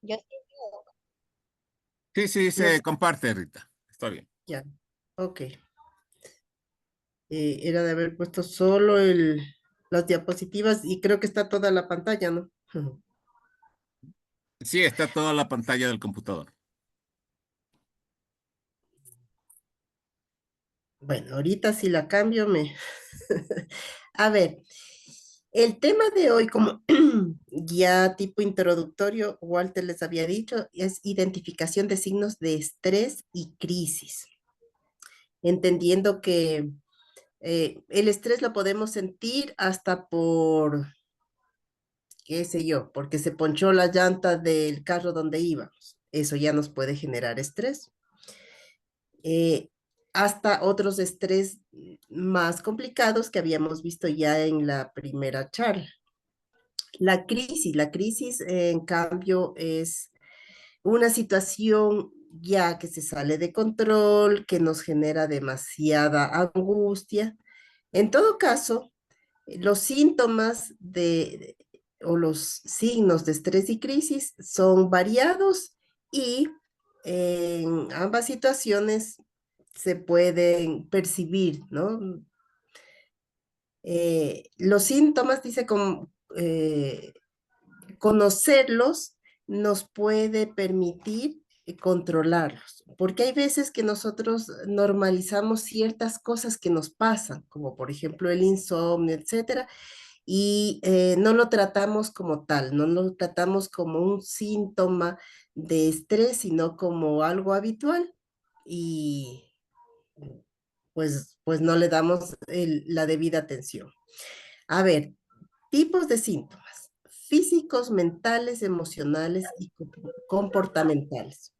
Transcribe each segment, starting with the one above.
Yo sí veo. Sí, sí, No se sé, comparte, Rita. Está bien. ya. Ok. Era de haber puesto solo las diapositivas y creo que está toda la pantalla, ¿no? Sí, está toda la pantalla del computador. Bueno, ahorita si la cambio me... A ver, el tema de hoy, como ya tipo introductorio, Walter les había dicho, es identificación de signos de estrés y crisis, entendiendo que el estrés lo podemos sentir hasta por, qué sé yo, porque se ponchó la llanta del carro donde íbamos. Eso ya nos puede generar estrés. Eh, hasta otros estrés más complicados que habíamos visto ya en la primera charla. La crisis, en cambio, es una situación ya que se sale de control, que nos genera demasiada angustia. En todo caso, los síntomas o los signos de estrés y crisis son variados y en ambas situaciones se pueden percibir, ¿no? Los síntomas, dice, conocerlos nos puede permitir controlarlos, porque hay veces que nosotros normalizamos ciertas cosas que nos pasan, como por ejemplo el insomnio, etcétera, y no lo tratamos como tal, no lo tratamos como un síntoma de estrés, sino como algo habitual y pues no le damos la debida atención. A ver, tipos de síntomas: físicos, mentales, emocionales y comportamentales.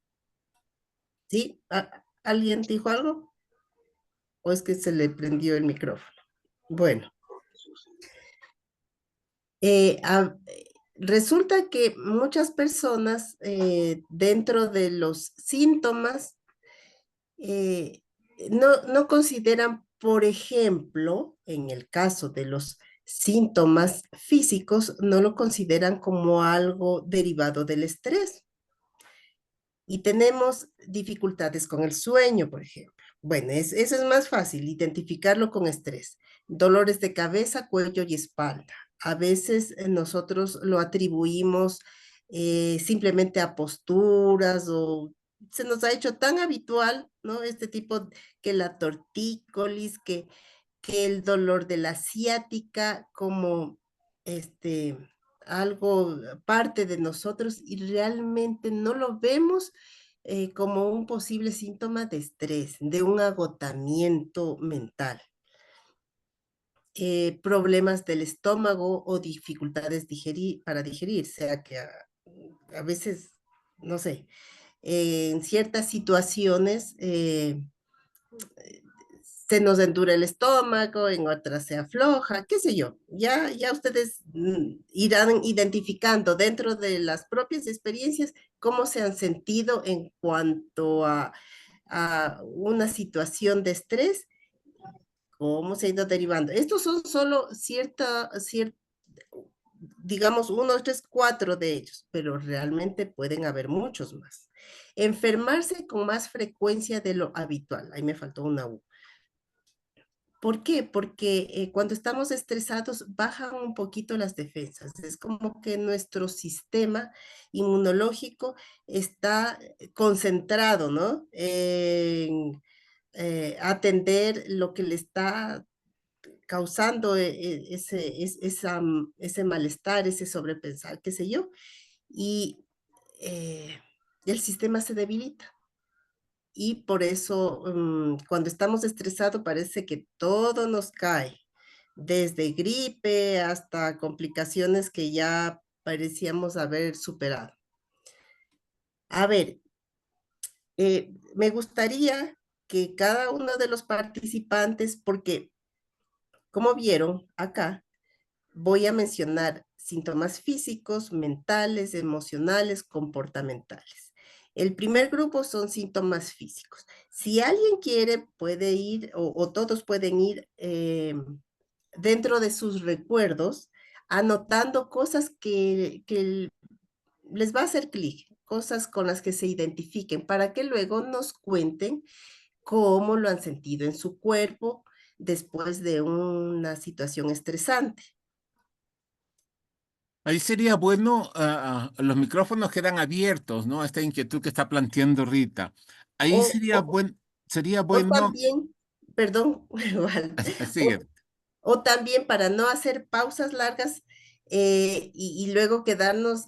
¿Sí? ¿Alguien dijo algo? ¿O es que se le prendió el micrófono? Bueno, eh, a- resulta que muchas personas dentro de los síntomas eh, no consideran, por ejemplo, en el caso de los síntomas físicos, no lo consideran como algo derivado del estrés. Y tenemos dificultades con el sueño, por ejemplo. Bueno, eso es más fácil, identificarlo con estrés. Dolores de cabeza, cuello y espalda. A veces nosotros lo atribuimos simplemente a posturas o se nos ha hecho tan habitual, ¿no? Este tipo, que la tortícolis, que el dolor de la ciática, como este, algo parte de nosotros y realmente no lo vemos como un posible síntoma de estrés, de un agotamiento mental. Problemas del estómago o dificultades para digerir, sea que a veces, no sé, en ciertas situaciones se nos endura el estómago, en otras se afloja, qué sé yo. Ya ustedes irán identificando dentro de las propias experiencias cómo se han sentido en cuanto a una situación de estrés, cómo se ha ido derivando. Estos son solo digamos, uno, tres, cuatro de ellos, pero realmente pueden haber muchos más. Enfermarse con más frecuencia de lo habitual. Ahí me faltó una U. ¿Por qué? Porque cuando estamos estresados bajan un poquito las defensas. Es como que nuestro sistema inmunológico está concentrado, ¿no? En atender lo que le está causando ese malestar, ese sobrepensar, qué sé yo. Y eh, el sistema se debilita. Y por eso, cuando estamos estresados, parece que todo nos cae, desde gripe hasta complicaciones que ya parecíamos haber superado. A ver, me gustaría que cada uno de los participantes, porque como vieron acá, voy a mencionar síntomas físicos, mentales, emocionales, comportamentales. El primer grupo son síntomas físicos. Si alguien quiere, puede ir, o todos pueden ir dentro de sus recuerdos, anotando cosas que les va a hacer clic. cosas con las que se identifiquen para que luego nos cuenten cómo lo han sentido en su cuerpo después de una situación estresante. Ahí sería bueno, los micrófonos quedan abiertos, ¿no? Esta inquietud que está planteando Rita. Ahí O, o, sería o bueno, también, perdón, Val, sigue. o también para no hacer pausas largas y luego quedarnos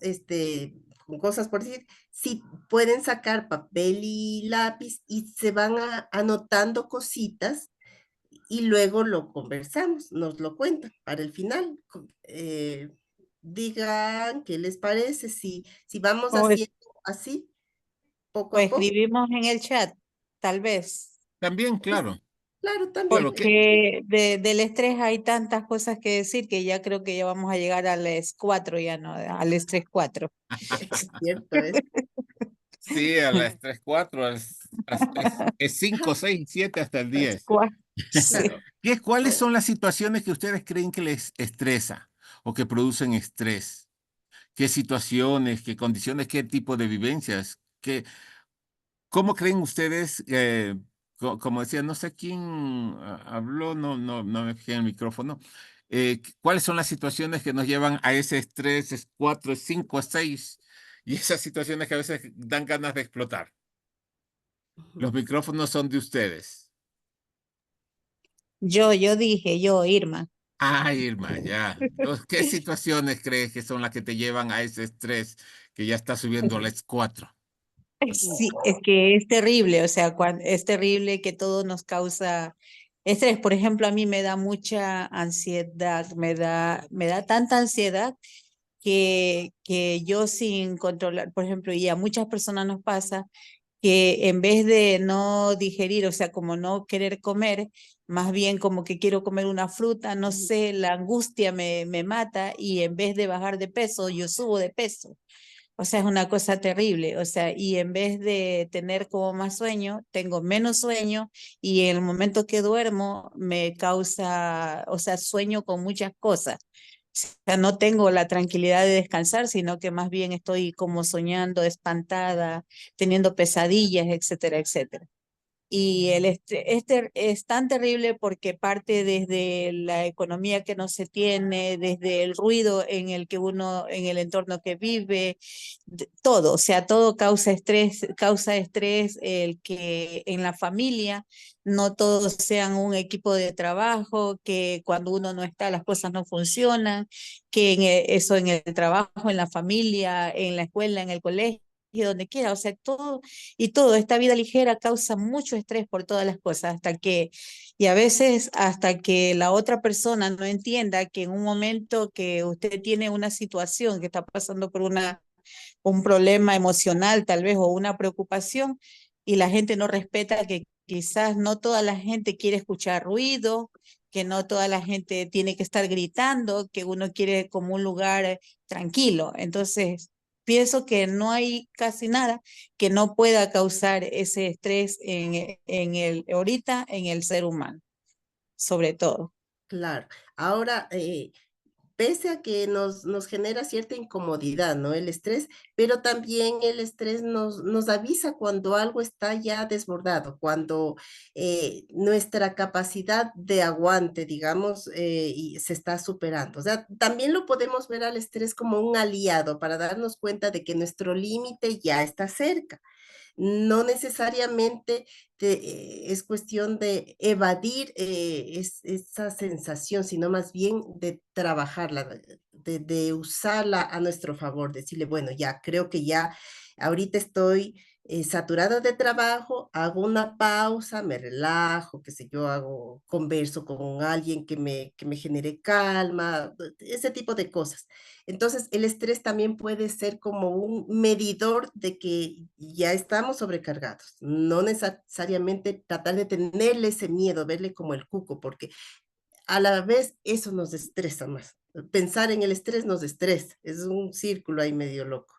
con cosas por decir, si pueden sacar papel y lápiz y se van anotando cositas y luego lo conversamos, nos lo cuentan para el final. Digan qué les parece, si vamos O, haciendo así, poco o a poco. escribimos en el chat, tal vez. También, Pues, claro, claro, también. claro que Porque del estrés hay tantas cosas que decir que ya creo que ya vamos a llegar al las 4 ya, ¿no? Al estrés 4. es cierto es. sí, a las 3 4 es 5 6 7 hasta el Las 10. 4. Sí. Claro. ¿Cuáles Oh, son las situaciones que ustedes creen que les estresa o que producen estrés? ¿Qué situaciones, qué condiciones, qué tipo de vivencias? ¿Cómo creen ustedes, como decía, no sé quién habló, no me fijé en el micrófono, cuáles son las situaciones que nos llevan a ese estrés, es 4, es 5, es 6, y esas situaciones que a veces dan ganas de explotar? ujú. Los micrófonos son de ustedes. Yo dije, yo, Irma. Ah, Irma, ya. Entonces, ¿qué situaciones crees que son las que te llevan a ese estrés que ya está subiendo a las 4? Sí, es que es terrible, o sea, es terrible que todo nos causa estrés. Por ejemplo, a mí me da mucha ansiedad, me da tanta ansiedad que yo sin controlar, por ejemplo, y a muchas personas nos pasa que en vez de no digerir, o sea, como no querer comer, más bien como que quiero comer una fruta, no sé, la angustia me mata y en vez de bajar de peso, yo subo de peso. O sea, es una cosa terrible. O sea, y en vez de tener como más sueño, tengo menos sueño y en el momento que duermo me causa, o sea, sueño con muchas cosas. O sea, no tengo la tranquilidad de descansar, sino que más bien estoy como soñando, espantada, teniendo pesadillas, etcétera, etcétera. Y este es tan terrible porque parte desde la economía que no se tiene, desde el ruido en el que uno, en el entorno que vive, todo, o sea, todo causa estrés, el que en la familia no todos sean un equipo de trabajo, que cuando uno no está las cosas no funcionan, que eso en el trabajo, en la familia, en la escuela, en el colegio donde quiera, o sea, todo y todo, esta vida ligera causa mucho estrés por todas las cosas, y a veces hasta que la otra persona no entienda que en un momento que usted tiene una situación, que está pasando por un problema emocional tal vez o una preocupación, y la gente no respeta que quizás no toda la gente quiere escuchar ruido, que no toda la gente tiene que estar gritando, que uno quiere como un lugar tranquilo. Entonces, pienso que no hay casi nada que no pueda causar ese estrés ahorita en el ser humano, sobre todo. Claro. Ahora, pese a que nos genera cierta incomodidad, ¿no? El estrés, pero también el estrés nos avisa cuando algo está ya desbordado, cuando nuestra capacidad de aguante, digamos, y se está superando. O sea, también lo podemos ver al estrés como un aliado para darnos cuenta de que nuestro límite ya está cerca. No necesariamente es cuestión de evadir esa sensación, sino más bien de trabajarla, de usarla a nuestro favor, decirle, bueno, ya creo que ya ahorita estoy saturado de trabajo, hago una pausa, me relajo, qué sé yo, converso con alguien que me genere calma, ese tipo de cosas. Entonces, el estrés también puede ser como un medidor de que ya estamos sobrecargados. No necesariamente tratar de tenerle ese miedo, verle como el cuco, porque a la vez eso nos estresa más. Pensar en el estrés nos estresa. Es un círculo ahí medio loco.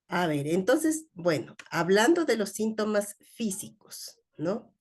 A ver, entonces, bueno, hablando de los síntomas físicos, ¿no?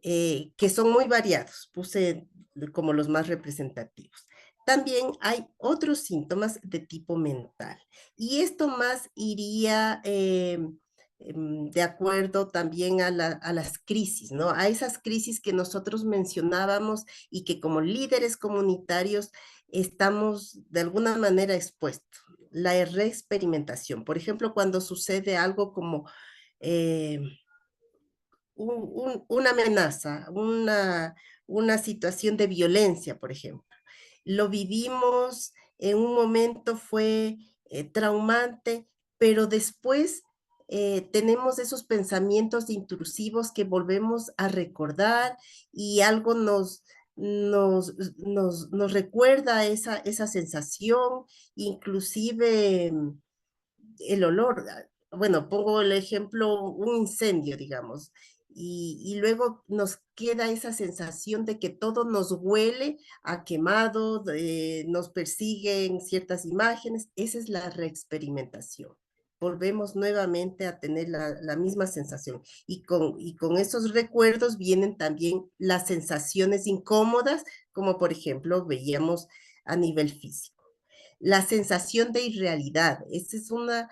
Que son muy variados, puse como los más representativos. también hay otros síntomas de tipo mental. Y esto más iría de acuerdo también a las crisis, ¿no? A esas crisis que nosotros mencionábamos y que como líderes comunitarios estamos de alguna manera expuestos. La reexperimentación, por ejemplo, cuando sucede algo como eh, una amenaza, una situación de violencia, por ejemplo. Lo vivimos, en un momento fue traumante, pero después tenemos esos pensamientos intrusivos que volvemos a recordar y algo nos recuerda esa sensación, inclusive el olor. Bueno, pongo el ejemplo, un incendio, digamos, y luego nos queda esa sensación de que todo nos huele a quemado, nos persiguen ciertas imágenes. Esa es la reexperimentación. Volvemos nuevamente a tener la misma sensación. Y con esos recuerdos vienen también las sensaciones incómodas, como por ejemplo veíamos a nivel físico. La sensación de irrealidad, esa es una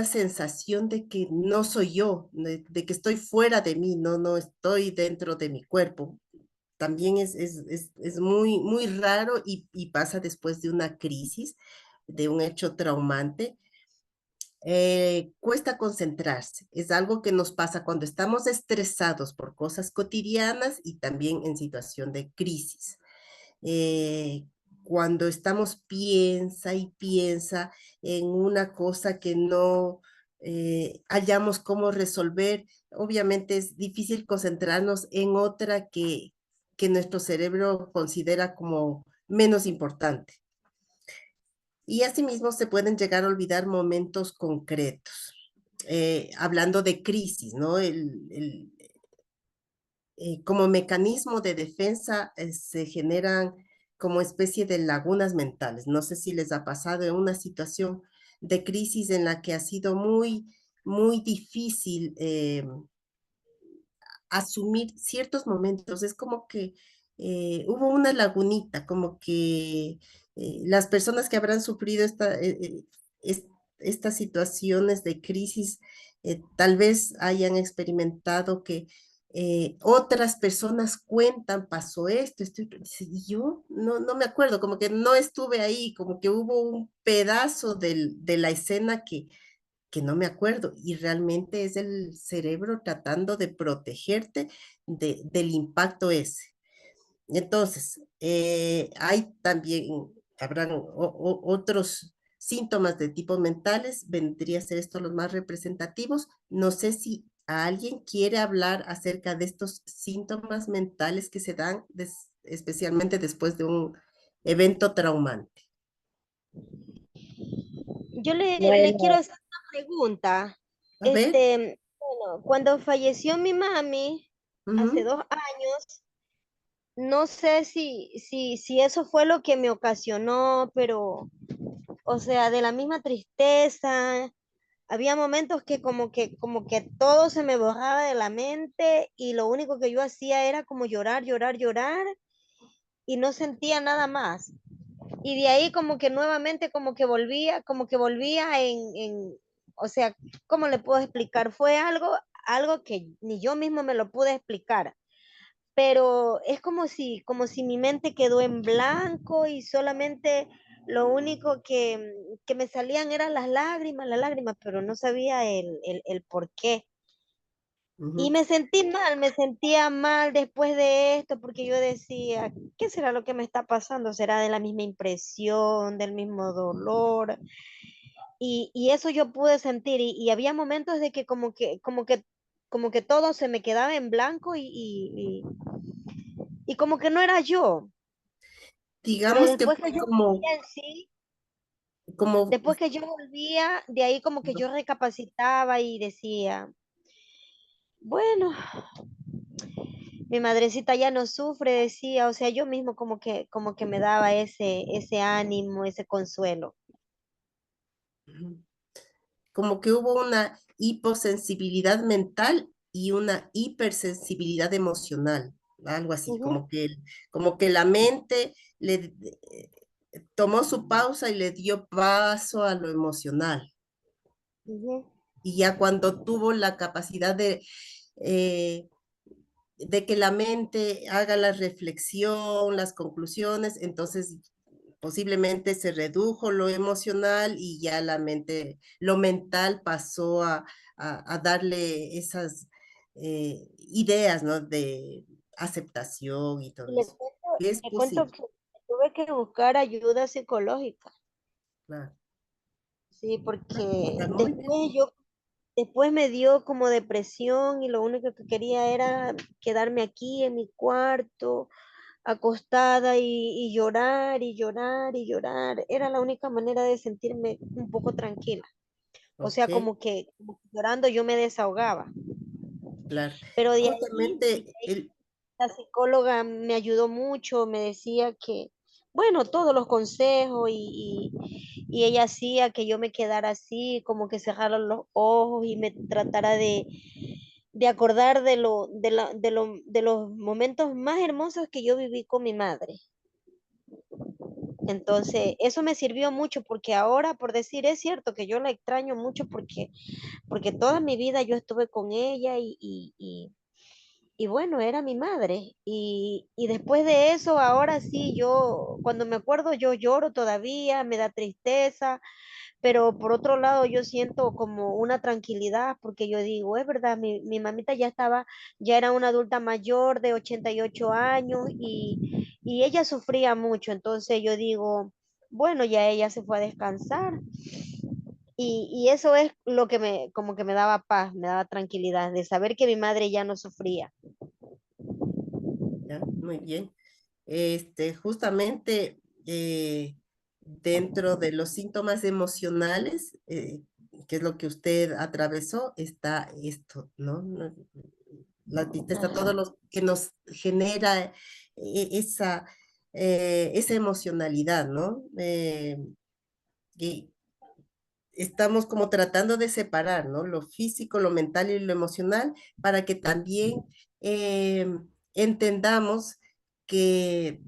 sensación de que no soy yo, de que estoy fuera de mí, no estoy dentro de mi cuerpo. También es muy, muy raro y pasa después de una crisis, de un hecho traumante. Cuesta concentrarse, es algo que nos pasa cuando estamos estresados por cosas cotidianas y también en situación de crisis. eh, Cuando estamos piensa y piensa en una cosa que no hallamos cómo resolver, obviamente es difícil concentrarnos en otra que nuestro cerebro considera como menos importante. Y asimismo se pueden llegar a olvidar momentos concretos. Hablando de crisis, ¿no? Como mecanismo de defensa se generan como especie de lagunas mentales. No sé si les ha pasado en una situación de crisis en la que ha sido muy, muy difícil asumir ciertos momentos. Es como que hubo una lagunita, como que las personas que habrán sufrido estas situaciones de crisis tal vez hayan experimentado que otras personas cuentan, pasó esto, y yo no me acuerdo, como que no estuve ahí, como que hubo un pedazo de la escena que no me acuerdo, y realmente es el cerebro tratando de protegerte del impacto ese. Entonces, hay también, habrán otros síntomas de tipo mentales, vendría a ser estos los más representativos. No sé si alguien quiere hablar acerca de estos síntomas mentales que se dan especialmente después de un evento traumante. Yo le quiero Bueno, hacer una pregunta. A ver. Bueno, cuando falleció mi mami hace Ujú, 2 años, no sé si eso fue lo que me ocasionó, pero, o sea, de la misma tristeza, había momentos que como que todo se me borraba de la mente y lo único que yo hacía era como llorar, llorar, llorar y no sentía nada más. Y de ahí como que nuevamente como que volvía o sea, ¿cómo le puedo explicar? Fue algo que ni yo mismo me lo pude explicar, pero es como si mi mente quedó en blanco y solamente lo único que me salían eran las lágrimas, pero no sabía el por qué. Y ujú. me sentí mal, me sentía mal después de esto, porque yo decía, ¿qué será lo que me está pasando? ¿Será de la misma impresión, del mismo dolor? Y eso yo pude sentir, y había momentos de que como que todo se me quedaba en blanco y como que no era yo. Pero Digamos que después que fue yo volvía en sí, como, después que yo volvía, de ahí como que yo recapacitaba y decía, bueno, mi madrecita ya no sufre, decía, o sea, yo mismo como que me daba ese ánimo, ese consuelo. como que hubo una hiposensibilidad mental y una hipersensibilidad emocional. algo así, Ujú, como que la mente le tomó su pausa y le dio paso a lo emocional. ujú. Y ya cuando tuvo la capacidad eh, de que la mente haga la reflexión, las conclusiones, entonces posiblemente se redujo lo emocional y ya la mente, lo mental pasó a darle esas ideas, ¿no? De aceptación y todo Y eso. Es le cuento posible, que tuve que buscar ayuda psicológica, claro. sí, Está porque muy bien. después me dio como depresión y lo único que quería era quedarme aquí en mi cuarto, acostada y llorar y llorar y llorar. Era la única manera de sentirme un poco tranquila. O sea, Ok, como que llorando yo me desahogaba. claro. Pero de ahí Justamente el, la psicóloga me ayudó mucho, me decía que, bueno, todos los consejos y ella hacía que yo me quedara así, como que cerrara los ojos y me tratara de acordar de los momentos más hermosos que yo viví con mi madre. Entonces, eso me sirvió mucho porque ahora, por decir, es cierto que yo la extraño mucho porque toda mi vida yo estuve con ella y bueno, era mi madre. Y después de eso, ahora sí, yo, cuando me acuerdo, yo lloro todavía, me da tristeza, pero por otro lado yo siento como una tranquilidad porque yo digo, es verdad, mi mamita ya era una adulta mayor de 88 años y ella sufría mucho, entonces yo digo, bueno, ya ella se fue a descansar y eso es lo que como que me daba paz, me daba tranquilidad de saber que mi madre ya no sufría. ya, muy bien. Justamente dentro de los síntomas emocionales, que es lo que usted atravesó, está esto, ¿no? La tristeza, todo Ajá. lo que nos genera esa, esa emocionalidad, ¿no? Y estamos como tratando de separar, ¿no? Lo físico, lo mental y lo emocional para que también eh, entendamos que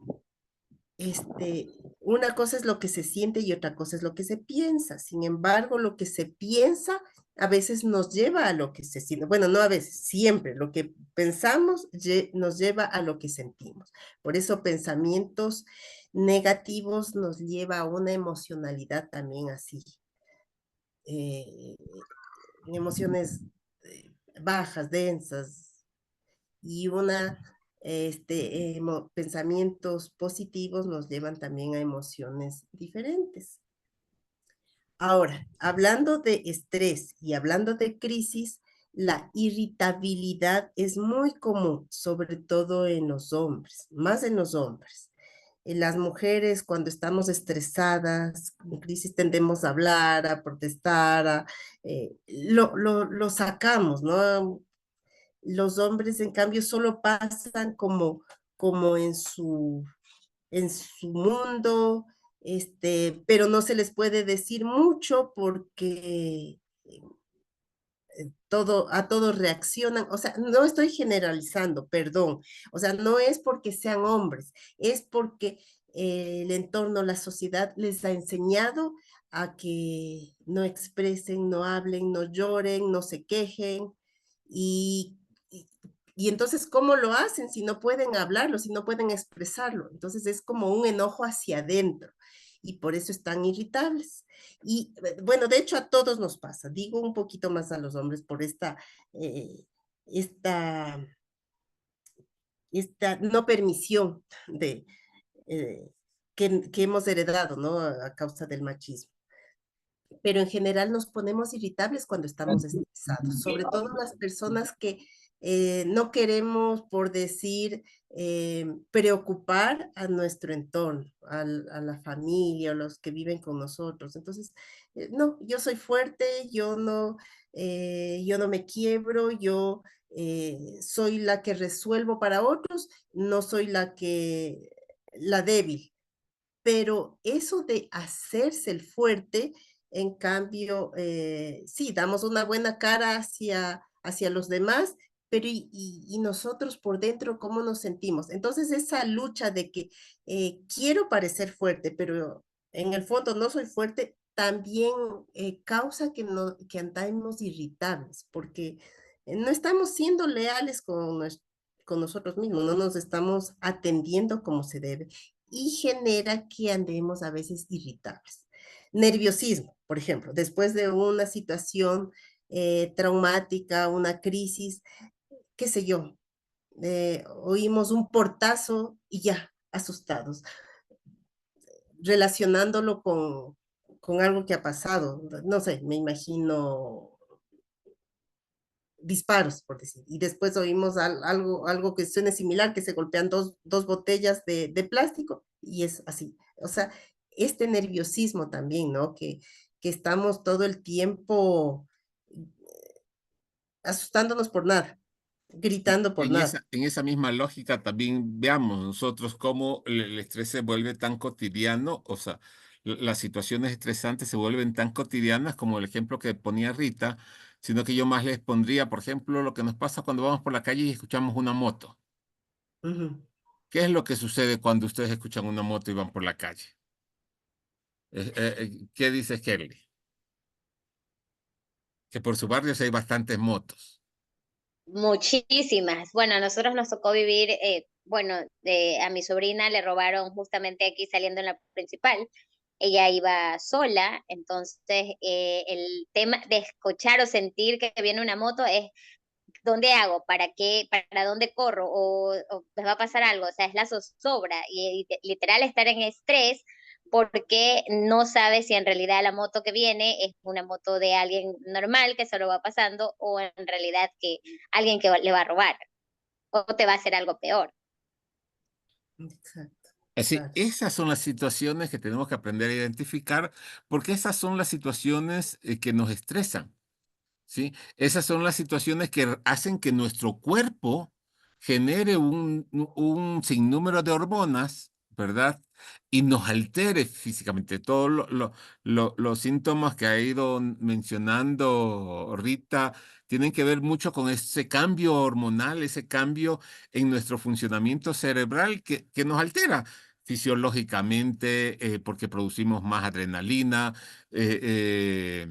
una cosa es lo que se siente y otra cosa es lo que se piensa. Sin embargo, lo que se piensa a veces nos lleva a lo que se siente. Bueno, no a veces, siempre. Lo que pensamos nos lleva a lo que sentimos. Por eso pensamientos negativos nos lleva a una emocionalidad también así. eh, Emociones bajas, densas, y pensamientos positivos nos llevan también a emociones diferentes. Ahora, hablando de estrés y hablando de crisis, la irritabilidad es muy común, sobre todo en los hombres, más en los hombres. En las mujeres, cuando estamos estresadas, en crisis tendemos a hablar, a protestar, lo sacamos, ¿no? Los hombres, en cambio, solo pasan como en su mundo, pero no se les puede decir mucho porque a todos reaccionan, o sea, no estoy generalizando, perdón, o sea, no es porque sean hombres, es porque el entorno, la sociedad les ha enseñado a que no expresen, no hablen, no lloren, no se quejen y, y, y entonces, ¿cómo lo hacen si no pueden hablarlo, si no pueden expresarlo? Entonces es como un enojo hacia adentro y por eso están irritables. Y bueno, de hecho a todos nos pasa, digo un poquito más a los hombres por eh, esta, esta no permisión de, eh, que hemos heredado, ¿no? A causa del machismo. Pero en general nos ponemos irritables cuando estamos estresados, sobre todo las personas que no queremos, por decir, preocupar a nuestro entorno, a la familia, a los que viven con nosotros. Entonces, no, yo soy fuerte, yo no me quiebro, yo soy la que resuelvo para otros, no soy la débil, pero eso de hacerse el fuerte, en cambio, sí, damos una buena cara hacia los demás, pero y nosotros por dentro, ¿cómo nos sentimos? Entonces esa lucha de que quiero parecer fuerte, pero en el fondo no soy fuerte, también causa que, no, que andemos irritables, porque no estamos siendo leales con nosotros mismos, no nos estamos atendiendo como se debe y genera que andemos a veces irritables. Nerviosismo, por ejemplo, después de una situación traumática, una crisis, qué sé yo, oímos un portazo y ya, asustados, relacionándolo con algo que ha pasado. No sé, me imagino disparos, por decir, y después oímos algo que suene similar, que se golpean dos botellas de plástico y es así. O sea, este nerviosismo también, ¿no? Que estamos todo el tiempo asustándonos por nada, gritando por nada. En esa misma lógica también veamos nosotros cómo el estrés se vuelve tan cotidiano, o sea, las situaciones estresantes se vuelven tan cotidianas como el ejemplo que ponía Rita, sino que yo más les pondría, por ejemplo, lo que nos pasa cuando vamos por la calle y escuchamos una moto. Ujú. ¿Qué es lo que sucede cuando ustedes escuchan una moto y van por la calle? ¿Qué dice Kelly? Que por su barrio sí hay bastantes motos. Muchísimas. Bueno, a nosotros nos tocó vivir, bueno, a mi sobrina le robaron justamente aquí saliendo en la principal. Ella iba sola, entonces el tema de escuchar o sentir que viene una moto es ¿dónde hago? ¿Para qué? ¿Para dónde corro? O me va a pasar algo, o sea, es la zozobra y literal estar en estrés porque no sabes si en realidad la moto que viene es una moto de alguien normal que solo va pasando o en realidad que alguien que le va a robar o te va a hacer algo peor. Exacto, Así, claro. esas son las situaciones que tenemos que aprender a identificar porque esas son las situaciones que nos estresan. ¿Sí? Esas son las situaciones que hacen que nuestro cuerpo genere un sinnúmero de hormonas, ¿verdad? Y nos altere físicamente. Todos los síntomas que ha ido mencionando Rita tienen que ver mucho con ese cambio hormonal, ese cambio en nuestro funcionamiento cerebral que nos altera fisiológicamente, porque producimos más adrenalina, eh, eh,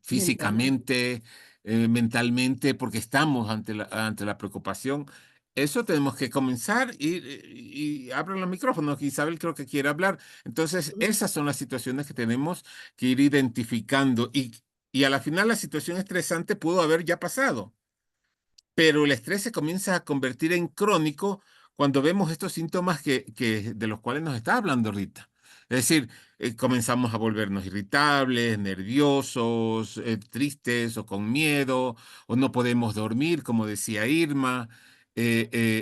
Mentalmente. físicamente, mentalmente, porque estamos ante la preocupación. Eso tenemos que comenzar y abran los micrófonos. Isabel creo que quiere hablar. Entonces, Ujú. esas son las situaciones que tenemos que ir identificando y a la final la situación estresante pudo haber ya pasado, pero el estrés se comienza a convertir en crónico cuando vemos estos síntomas de los cuales nos está hablando Rita. Es decir, comenzamos a volvernos irritables, nerviosos, tristes o con miedo, o no podemos dormir, como decía Irma,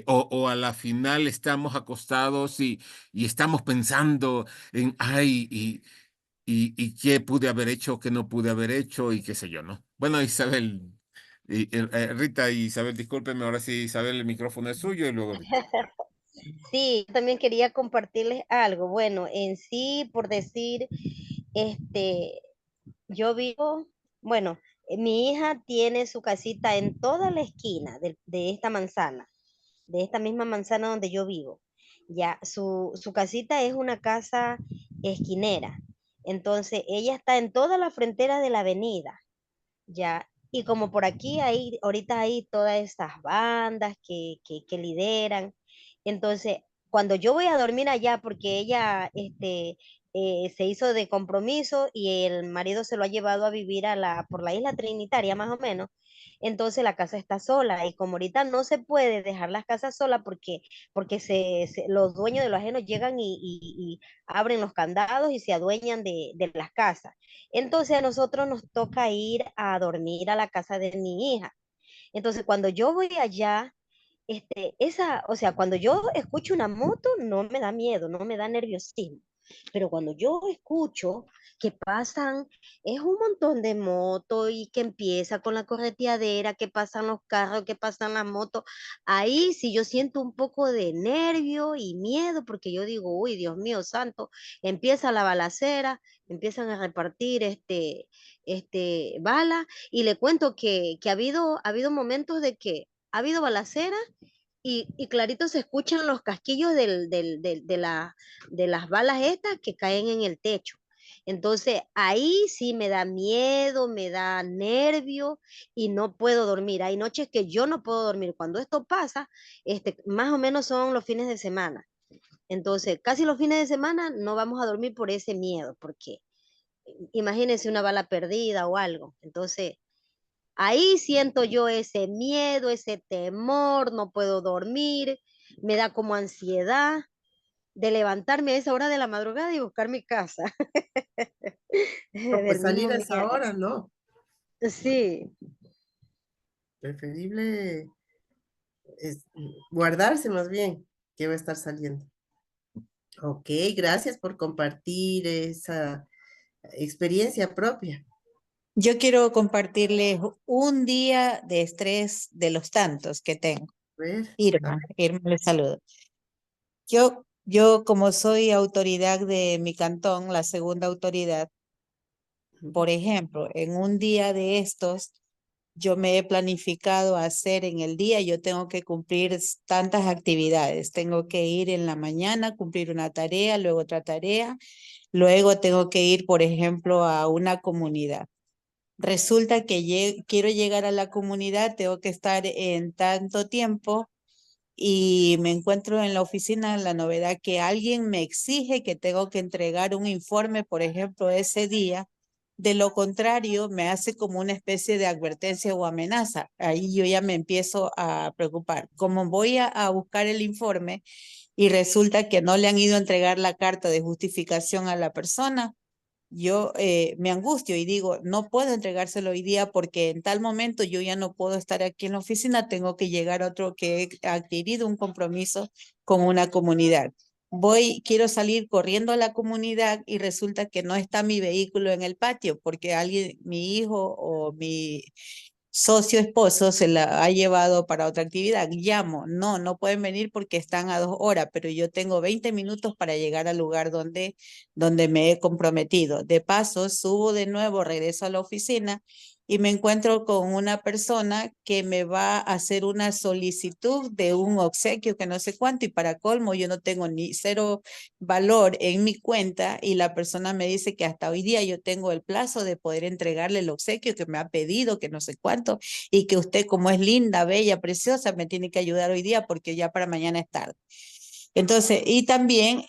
o a la final estamos acostados y estamos pensando en, ay, y qué pude haber hecho, qué no pude haber hecho, y qué sé yo, ¿no? Bueno, Isabel. Rita y Isabel, discúlpenme, ahora sí, Isabel, el micrófono es suyo y luego Rita. Sí, yo también quería compartirles algo. Bueno, en sí, por decir, este, yo vivo, bueno, mi hija tiene su casita en toda la esquina de esta manzana, de esta misma manzana donde yo vivo. Ya, su casita es una casa esquinera. Entonces, ella está en toda la frontera de la avenida. Ya, y como por aquí hay, ahorita hay todas estas bandas que lideran, entonces cuando yo voy a dormir allá, porque ella se hizo de compromiso y el marido se lo ha llevado a vivir por la isla Trinitaria más o menos, entonces la casa está sola y como ahorita no se puede dejar las casas solas porque los dueños de los ajenos llegan y abren los candados y se adueñan de las casas. Entonces a nosotros nos toca ir a dormir a la casa de mi hija. Entonces cuando yo voy allá, o sea, cuando yo escucho una moto no me da miedo, no me da nerviosismo. Pero cuando yo escucho que pasan, es un montón de motos y que empieza con la correteadera, que pasan los carros, que pasan las motos, ahí sí yo siento un poco de nervio y miedo porque yo digo, uy, Dios mío santo, empieza la balacera, empiezan a repartir bala, y le cuento que ha habido momentos de que ha habido balacera y clarito se escuchan los casquillos de las balas estas que caen en el techo. Entonces ahí sí me da miedo, me da nervio y no puedo dormir. Hay noches que yo no puedo dormir. Cuando esto pasa, más o menos son los fines de semana. Entonces, casi los fines de semana no vamos a dormir por ese miedo, porque imagínense una bala perdida o algo. Entonces, ahí siento yo ese miedo, ese temor, no puedo dormir, me da como ansiedad de levantarme a esa hora de la madrugada y buscar mi casa No, pues del salir mismo a esa día. hora, no. Sí, Preferible es guardarse más bien que va a estar saliendo. Ok, gracias por compartir esa experiencia propia. Yo quiero compartirles un día de estrés de los tantos que tengo. A ver, Irma les saludo. Yo como soy autoridad de mi cantón, la segunda autoridad, por ejemplo, en un día de estos, yo me he planificado hacer en el día, yo tengo que cumplir tantas actividades. Tengo que ir en la mañana, cumplir una tarea, luego otra tarea, luego tengo que ir, por ejemplo, a una comunidad. Resulta que quiero llegar a la comunidad, tengo que estar en tanto tiempo y me encuentro en la oficina la novedad que alguien me exige que tengo que entregar un informe, por ejemplo, ese día. De lo contrario, me hace como una especie de advertencia o amenaza. Ahí yo ya me empiezo a preocupar. Como voy a buscar el informe y resulta que no le han ido a entregar la carta de justificación a la persona, yo me angustio y digo, no puedo entregárselo hoy día porque en tal momento yo ya no puedo estar aquí en la oficina, tengo que llegar a otro que he adquirido un compromiso con una comunidad. Quiero salir corriendo a la comunidad y resulta que no está mi vehículo en el patio porque alguien, mi hijo o mi socio esposo se la ha llevado para otra actividad. Llamo, no pueden venir porque están a 2 horas, pero yo tengo 20 minutos para llegar al lugar donde me he comprometido. De paso, subo de nuevo, regreso a la oficina y me encuentro con una persona que me va a hacer una solicitud de un obsequio que no sé cuánto y para colmo yo no tengo ni cero valor en mi cuenta y la persona me dice que hasta hoy día yo tengo el plazo de poder entregarle el obsequio que me ha pedido, que no sé cuánto, y que usted como es linda, bella, preciosa, me tiene que ayudar hoy día porque ya para mañana es tarde. Entonces, y también,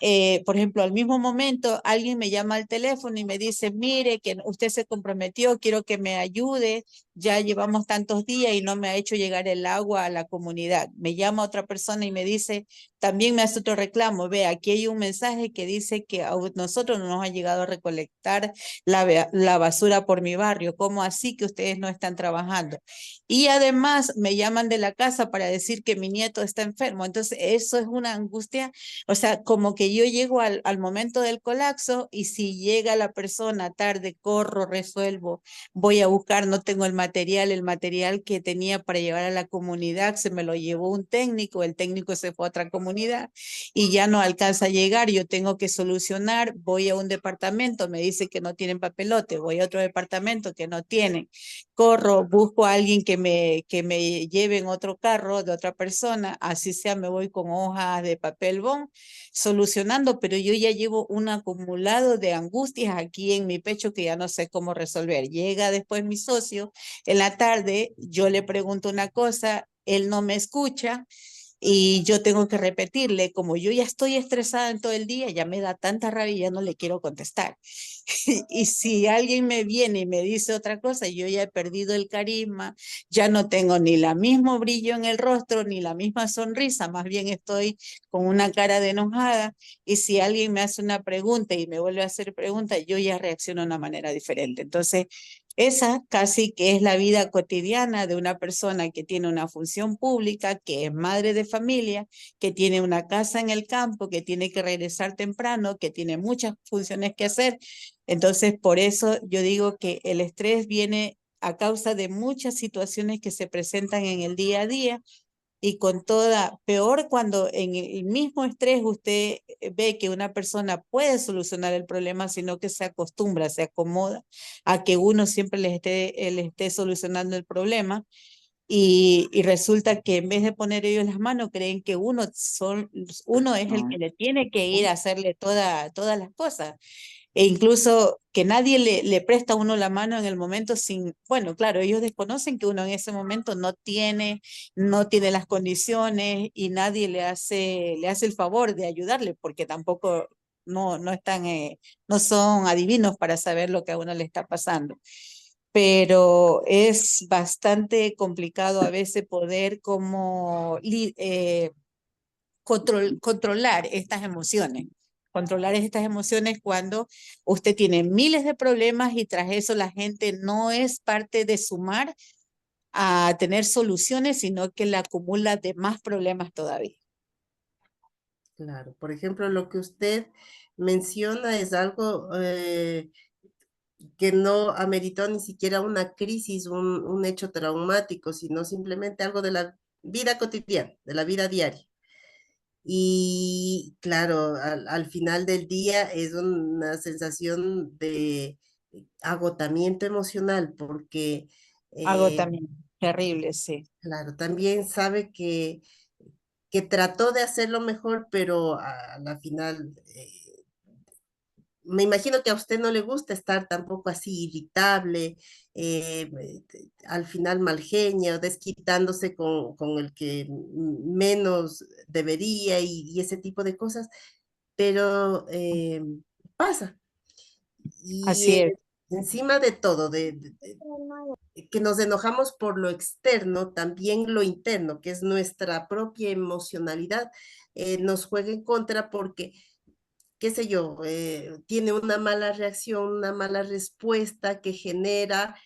por ejemplo, al mismo momento, alguien me llama al teléfono y me dice, mire, que usted se comprometió, quiero que me ayude, ya llevamos tantos días y no me ha hecho llegar el agua a la comunidad. Me llama otra persona y me dice, también me hace otro reclamo, ve, aquí hay un mensaje que dice que a nosotros no nos ha llegado a recolectar la basura por mi barrio, ¿cómo así que ustedes no están trabajando? Y además me llaman de la casa para decir que mi nieto está enfermo. Entonces, eso es una angustia. O sea, como que yo llego al momento del colapso y si llega la persona tarde, corro, resuelvo, voy a buscar, no tengo el material que tenía para llevar a la comunidad, se me lo llevó un técnico, el técnico se fue a otra comunidad y ya no alcanza a llegar, yo tengo que solucionar, voy a un departamento, me dice que no tienen papelote, voy a otro departamento que no tienen, corro, busco a alguien que me lleve en otro carro de otra persona, así sea, me voy con hojas de papel bond solucionando, pero yo ya llevo un acumulado de angustias aquí en mi pecho que ya no sé cómo resolver. Llega después mi socio, en la tarde yo le pregunto una cosa, él no me escucha y yo tengo que repetirle, como yo ya estoy estresada en todo el día, ya me da tanta rabia, ya no le quiero contestar. Y si alguien me viene y me dice otra cosa, yo ya he perdido el carisma, ya no tengo ni la mismo brillo en el rostro, ni la misma sonrisa, más bien estoy con una cara de enojada. Y si alguien me hace una pregunta y me vuelve a hacer preguntas, yo ya reacciono de una manera diferente. Entonces, esa casi que es la vida cotidiana de una persona que tiene una función pública, que es madre de familia, que tiene una casa en el campo, que tiene que regresar temprano, que tiene muchas funciones que hacer. Entonces, por eso yo digo que el estrés viene a causa de muchas situaciones que se presentan en el día a día y con toda, peor cuando en el mismo estrés usted ve que una persona puede solucionar el problema, sino que se acostumbra, se acomoda a que uno siempre le esté solucionando el problema. Y resulta que en vez de poner ellos las manos, creen que uno es el que le tiene que ir a hacerle todas las cosas. E incluso que nadie le presta a uno la mano en el momento sin, bueno, claro, ellos desconocen que uno en ese momento no tiene las condiciones y nadie le hace el favor de ayudarle porque tampoco no están, no son adivinos para saber lo que a uno le está pasando. Pero es bastante complicado a veces poder como controlar estas emociones. Controlar estas emociones cuando usted tiene miles de problemas y tras eso la gente no es parte de sumar a tener soluciones, sino que le acumula de más problemas todavía. Claro, por ejemplo, lo que usted menciona es algo que no ameritó ni siquiera una crisis, un hecho traumático, sino simplemente algo de la vida cotidiana, de la vida diaria. Y claro, al final del día es una sensación de agotamiento emocional, porque, Agotamiento, terrible, sí. claro, también sabe que trató de hacerlo mejor, pero a la final me imagino que a usted no le gusta estar tampoco así irritable, al final mal genio, desquitándose con el que menos debería y ese tipo de cosas, pero pasa. Y Así es. encima de todo, que nos enojamos por lo externo, también lo interno, que es nuestra propia emocionalidad, nos juega en contra porque qué sé yo, tiene una mala reacción, una mala respuesta que genera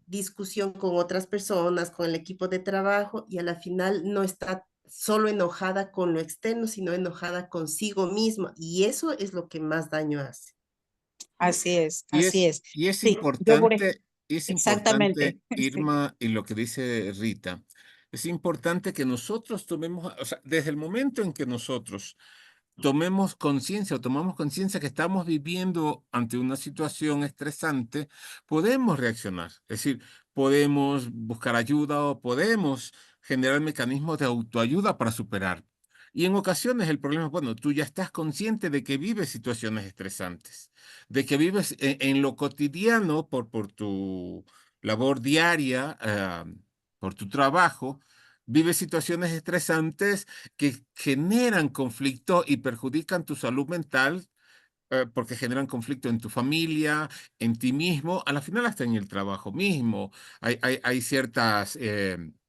discusión con otras personas, con el equipo de trabajo y a la final no está solo enojada con lo externo, sino enojada consigo misma y eso es lo que más daño hace. Así es, Y así es, es. y es Sí, yo importante, es importante, exactamente. Sí. Irma, y lo que dice Rita, es importante que nosotros tomemos, o sea, desde el momento en que nosotros tomemos conciencia o tomamos conciencia que estamos viviendo ante una situación estresante, podemos reaccionar. Es decir, podemos buscar ayuda o podemos generar mecanismos de autoayuda para superar. Y en ocasiones el problema es, bueno, tú ya estás consciente de que vives situaciones estresantes, de que vives en lo cotidiano por tu labor diaria, por tu trabajo, vives situaciones estresantes que generan conflicto y perjudican tu salud mental, porque generan conflicto en tu familia, en ti mismo, a la final hasta en el trabajo mismo. Hay ciertas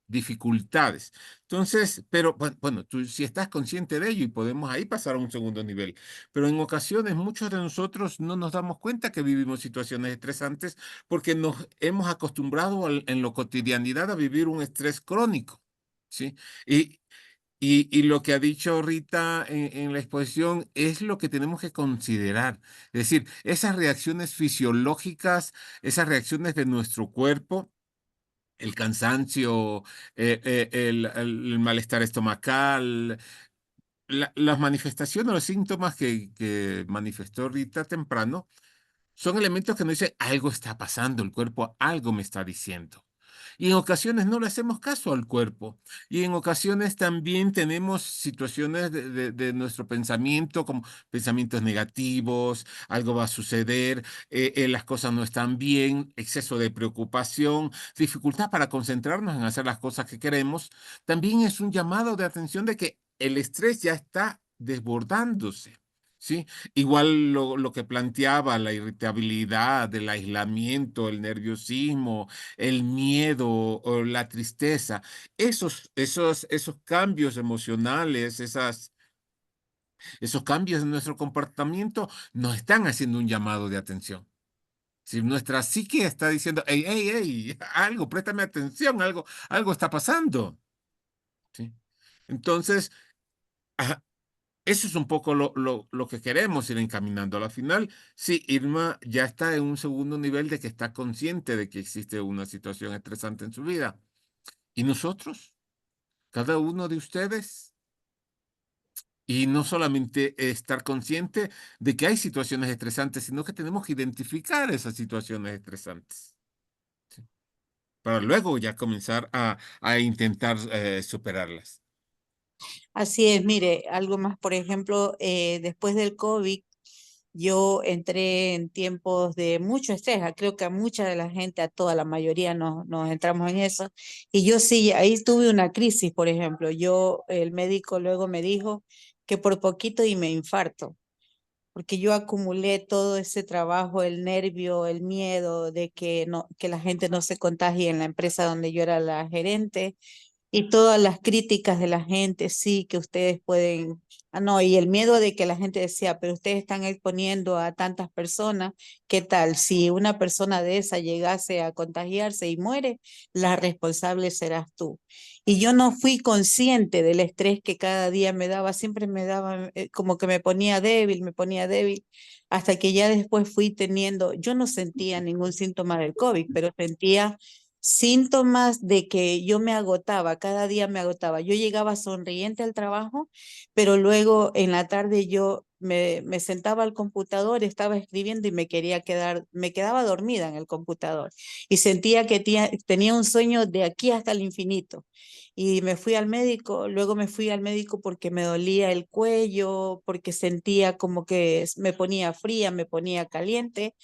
dificultades. Entonces, pero bueno, tú si estás consciente de ello y podemos ahí pasar a un segundo nivel. Pero en ocasiones muchos de nosotros no nos damos cuenta que vivimos situaciones estresantes porque nos hemos acostumbrado en la cotidianidad a vivir un estrés crónico. ¿Sí? Y, y lo que ha dicho Rita en la exposición es lo que tenemos que considerar. Es decir, esas reacciones fisiológicas, esas reacciones de nuestro cuerpo, el cansancio, el malestar estomacal, las manifestaciones, los síntomas que manifestó Rita temprano, son elementos que nos dicen algo está pasando, el cuerpo algo me está diciendo. Y en ocasiones no le hacemos caso al cuerpo. Y en ocasiones también tenemos situaciones de nuestro pensamiento, como pensamientos negativos, algo va a suceder, las cosas no están bien, exceso de preocupación, dificultad para concentrarnos en hacer las cosas que queremos. También es un llamado de atención de que el estrés ya está desbordándose. ¿Sí? Igual lo que planteaba, la irritabilidad, el aislamiento, el nerviosismo, el miedo o la tristeza, esos cambios emocionales, esos cambios en nuestro comportamiento nos están haciendo un llamado de atención. Si nuestra psique está diciendo, hey, hey, hey, algo, préstame atención, algo está pasando. ¿Sí? Entonces, ajá, eso es un poco lo que queremos ir encaminando. A la final, sí, Irma ya está en un segundo nivel de que está consciente de que existe una situación estresante en su vida. ¿Y nosotros? cada uno de ustedes. Y no solamente estar consciente de que hay situaciones estresantes, sino que tenemos que identificar esas situaciones estresantes, ¿sí? Para luego ya comenzar a intentar superarlas. Así es, mire, algo más, por ejemplo, después del COVID, yo entré en tiempos de mucho estrés. Creo que a mucha de la gente, a toda la mayoría nos entramos en eso. Y yo sí, ahí tuve una crisis, por ejemplo. El médico luego me dijo que por poquito y me infarto, porque yo acumulé todo ese trabajo, el nervio, el miedo de que, no, que la gente no se contagie en la empresa donde yo era la gerente y todas las críticas de la gente, sí, que ustedes pueden, no, y el miedo de que la gente decía, pero ustedes están exponiendo a tantas personas, ¿qué tal? Si una persona de esa llegase a contagiarse y muere, la responsable serás tú. Y yo no fui consciente del estrés que cada día me daba, siempre me daba como que me ponía débil, hasta que ya después fui teniendo, yo no sentía ningún síntoma del COVID, pero sentía síntomas de que yo me agotaba, cada día me agotaba. Yo llegaba sonriente al trabajo, pero luego en la tarde yo me sentaba al computador, estaba escribiendo y me quedaba dormida en el computador y sentía que tenía un sueño de aquí hasta el infinito. Y me fui al médico, luego me fui al médico porque me dolía el cuello, porque sentía como que me ponía fría, me ponía caliente.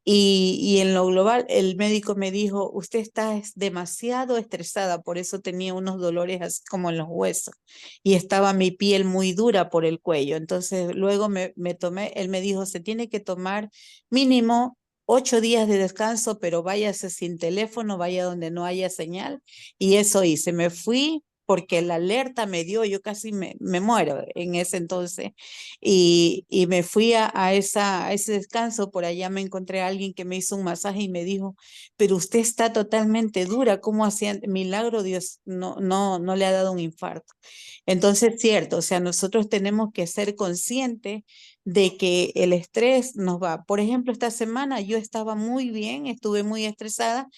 Y en lo global, el médico me dijo, usted está demasiado estresada, por eso tenía unos dolores así como en los huesos y estaba mi piel muy dura por el cuello. Entonces luego me tomé, él me dijo, se tiene que tomar mínimo 8 días de descanso, pero váyase sin teléfono, vaya donde no haya señal. Y eso hice, me fui porque la alerta me dio, yo casi me muero en ese entonces y me fui a ese descanso. Por allá me encontré a alguien que me hizo un masaje y me dijo, pero usted está totalmente dura, ¿cómo hacía? Milagro, Dios no le ha dado un infarto. Entonces, cierto, o sea, nosotros tenemos que ser conscientes de que el estrés nos va. Por ejemplo, esta semana yo estaba muy bien, estuve muy estresada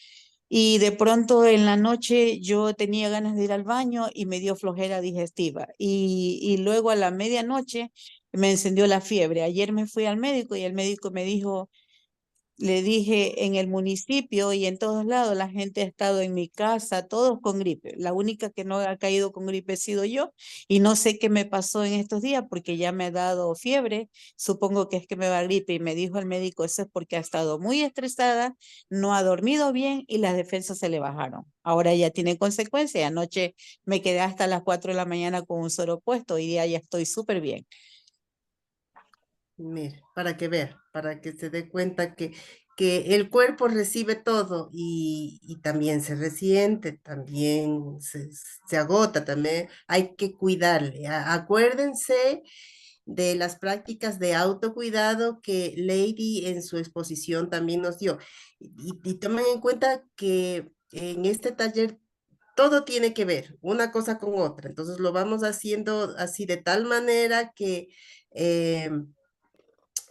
y de pronto en la noche yo tenía ganas de ir al baño y me dio flojera digestiva. Y luego a la medianoche me encendió la fiebre. Ayer me fui al médico y el médico me dijo, le dije, en el municipio y en todos lados la gente ha estado en mi casa, todos con gripe. La única que no ha caído con gripe he sido yo y no sé qué me pasó en estos días porque ya me ha dado fiebre. Supongo que es que me va gripe y me dijo el médico, eso es porque ha estado muy estresada, no ha dormido bien y las defensas se le bajaron. Ahora ya tiene consecuencias. Anoche me quedé hasta las 4 de la mañana con un suero puesto, hoy día ya estoy súper bien. Mire, para que vea, para que se dé cuenta que el cuerpo recibe todo y también se resiente, también se agota, también hay que cuidarle. Acuérdense de las prácticas de autocuidado que Lady en su exposición también nos dio. Y tomen en cuenta que en este taller todo tiene que ver una cosa con otra. Entonces lo vamos haciendo así de tal manera que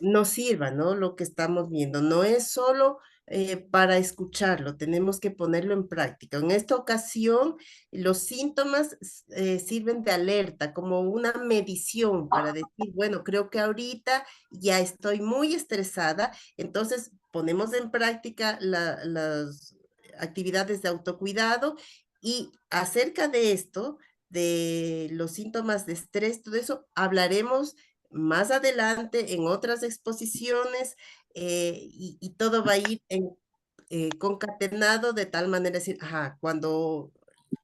nos sirva, ¿no? Lo que estamos viendo. No es solo para escucharlo, tenemos que ponerlo en práctica. En esta ocasión, los síntomas sirven de alerta, como una medición para decir, bueno, creo que ahorita ya estoy muy estresada, entonces ponemos en práctica las actividades de autocuidado y acerca de esto, de los síntomas de estrés, todo eso, hablaremos más adelante en otras exposiciones y todo va a ir concatenado de tal manera decir, ajá, cuando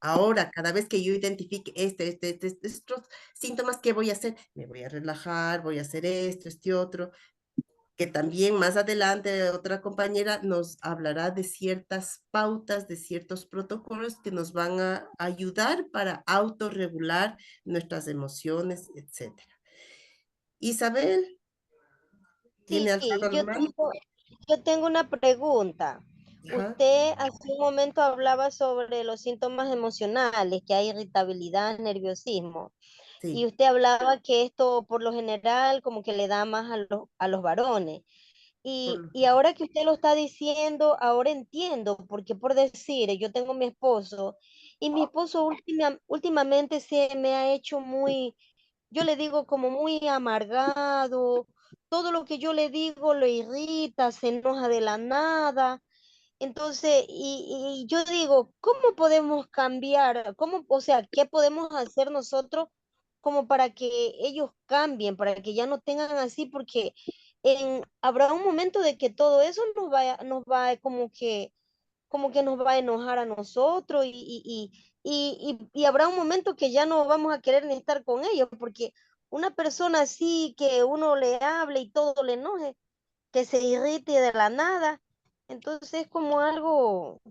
ahora, cada vez que yo identifique estos síntomas, ¿qué voy a hacer? Me voy a relajar, voy a hacer esto, este otro, que también más adelante otra compañera nos hablará de ciertas pautas, de ciertos protocolos que nos van a ayudar para autorregular nuestras emociones, etcétera. Isabel, Sí, ¿tiene alzado la mano? yo tengo una pregunta. Ajá, Usted hace un momento hablaba sobre los síntomas emocionales, que hay irritabilidad, nerviosismo, y sí. usted hablaba que esto por lo general como que le da más a los varones. Y ahora que usted lo está diciendo, ahora entiendo, porque por decir, yo tengo mi esposo Y mi esposo últimamente se me ha hecho muy, yo le digo como muy amargado, todo lo que yo le digo lo irrita, se enoja de la nada. Entonces, y yo digo, ¿cómo podemos cambiar? ¿Cómo, o sea, qué podemos hacer nosotros como para que ellos cambien, para que ya no tengan así? Porque habrá un momento de que todo eso nos va como que nos va a enojar a nosotros y habrá un momento que ya no vamos a querer ni estar con ellos, porque una persona así que uno le hable y todo le enoje, que se irrite de la nada, entonces es como algo,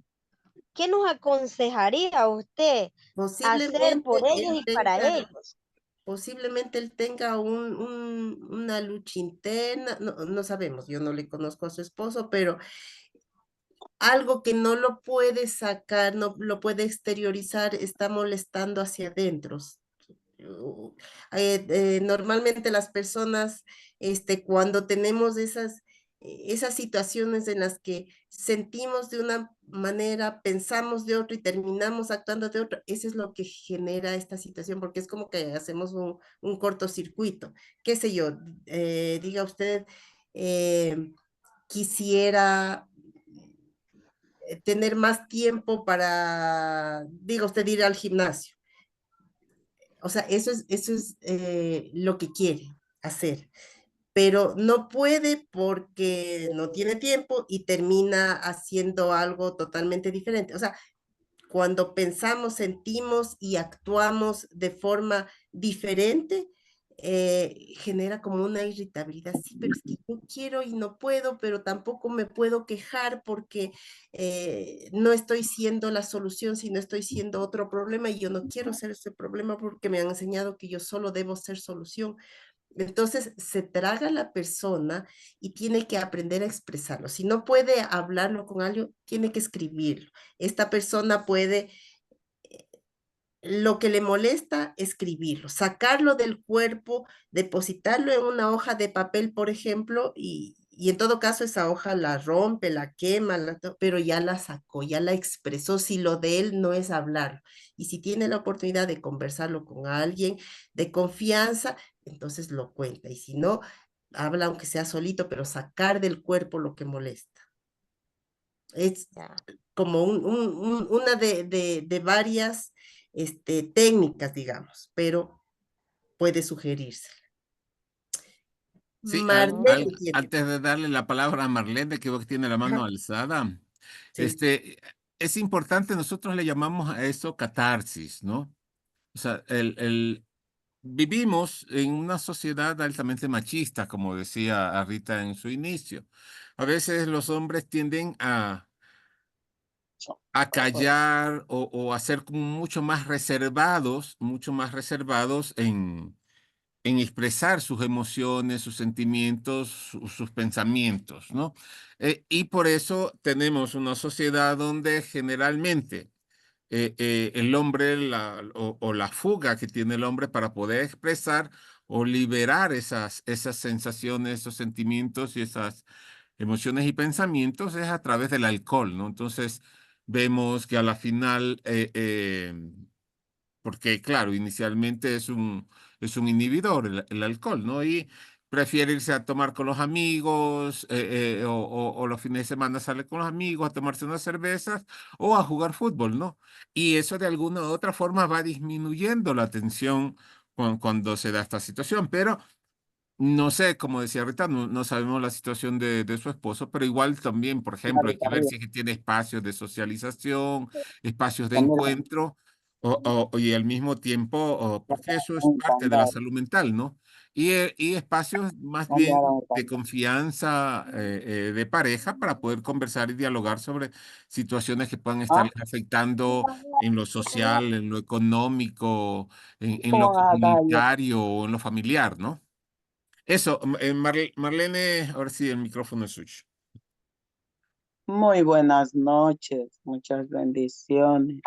¿qué nos aconsejaría usted hacer por Posiblemente ellos él y para tenga, ellos? posiblemente él tenga una lucha interna, no, no sabemos, yo no le conozco a su esposo, pero algo que no lo puede sacar, no lo puede exteriorizar, está molestando hacia adentro. Normalmente las personas, cuando tenemos esas situaciones en las que sentimos de una manera, pensamos de otra y terminamos actuando de otra, eso es lo que genera esta situación, porque es como que hacemos un cortocircuito. Qué sé yo, diga usted, quisiera tener más tiempo para, diga usted, ir al gimnasio. O sea, eso es lo que quiere hacer, pero no puede porque no tiene tiempo y termina haciendo algo totalmente diferente. O sea, cuando pensamos, sentimos y actuamos de forma diferente, genera como una irritabilidad. Sí, pero es que yo quiero y no puedo, pero tampoco me puedo quejar porque no estoy siendo la solución, sino estoy siendo otro problema y yo no quiero ser ese problema porque me han enseñado que yo solo debo ser solución. Entonces se traga la persona y tiene que aprender a expresarlo. Si no puede hablarlo con alguien, tiene que escribirlo. Esta persona puede, lo que le molesta, escribirlo, sacarlo del cuerpo, depositarlo en una hoja de papel, por ejemplo, y en todo caso esa hoja la rompe, la quema, pero ya la sacó, ya la expresó. Si lo de él no es hablar, y si tiene la oportunidad de conversarlo con alguien de confianza, entonces lo cuenta, y si no, habla aunque sea solito, pero sacar del cuerpo lo que molesta. Es Ya. como una de varias técnicas, digamos, pero puede sugerirse. Sí, Marlene tiene. antes de darle la palabra a Marlene, que veo que tiene la mano Ajá, alzada, sí. es importante, nosotros le llamamos a eso catarsis, ¿no? O sea, vivimos en una sociedad altamente machista, como decía Rita en su inicio. A veces los hombres tienden a callar o a ser como mucho más reservados en expresar sus emociones, sus sentimientos, sus pensamientos, ¿no? Y por eso tenemos una sociedad donde generalmente el hombre o la fuga que tiene el hombre para poder expresar o liberar esas sensaciones, esos sentimientos y esas emociones y pensamientos es a través del alcohol, ¿no? Entonces vemos que a la final porque claro, inicialmente es un inhibidor el alcohol, ¿no? Y prefiere irse a tomar con los amigos, o los fines de semana sale con los amigos a tomarse unas cervezas o a jugar fútbol, ¿no? Y eso de alguna u otra forma va disminuyendo la tensión cuando se da esta situación, pero no sé, como decía ahorita, no sabemos la situación de su esposo, pero igual también, por ejemplo, hay que ver si es que tiene espacios de socialización, espacios de encuentro, y al mismo tiempo, porque eso es parte de la salud mental, ¿no? Y espacios más bien de confianza de pareja para poder conversar y dialogar sobre situaciones que puedan estar afectando en lo social, en lo económico, en lo comunitario o en lo familiar, ¿no? Eso, Marlene, ahora sí, el micrófono es suyo. Muy buenas noches, muchas bendiciones.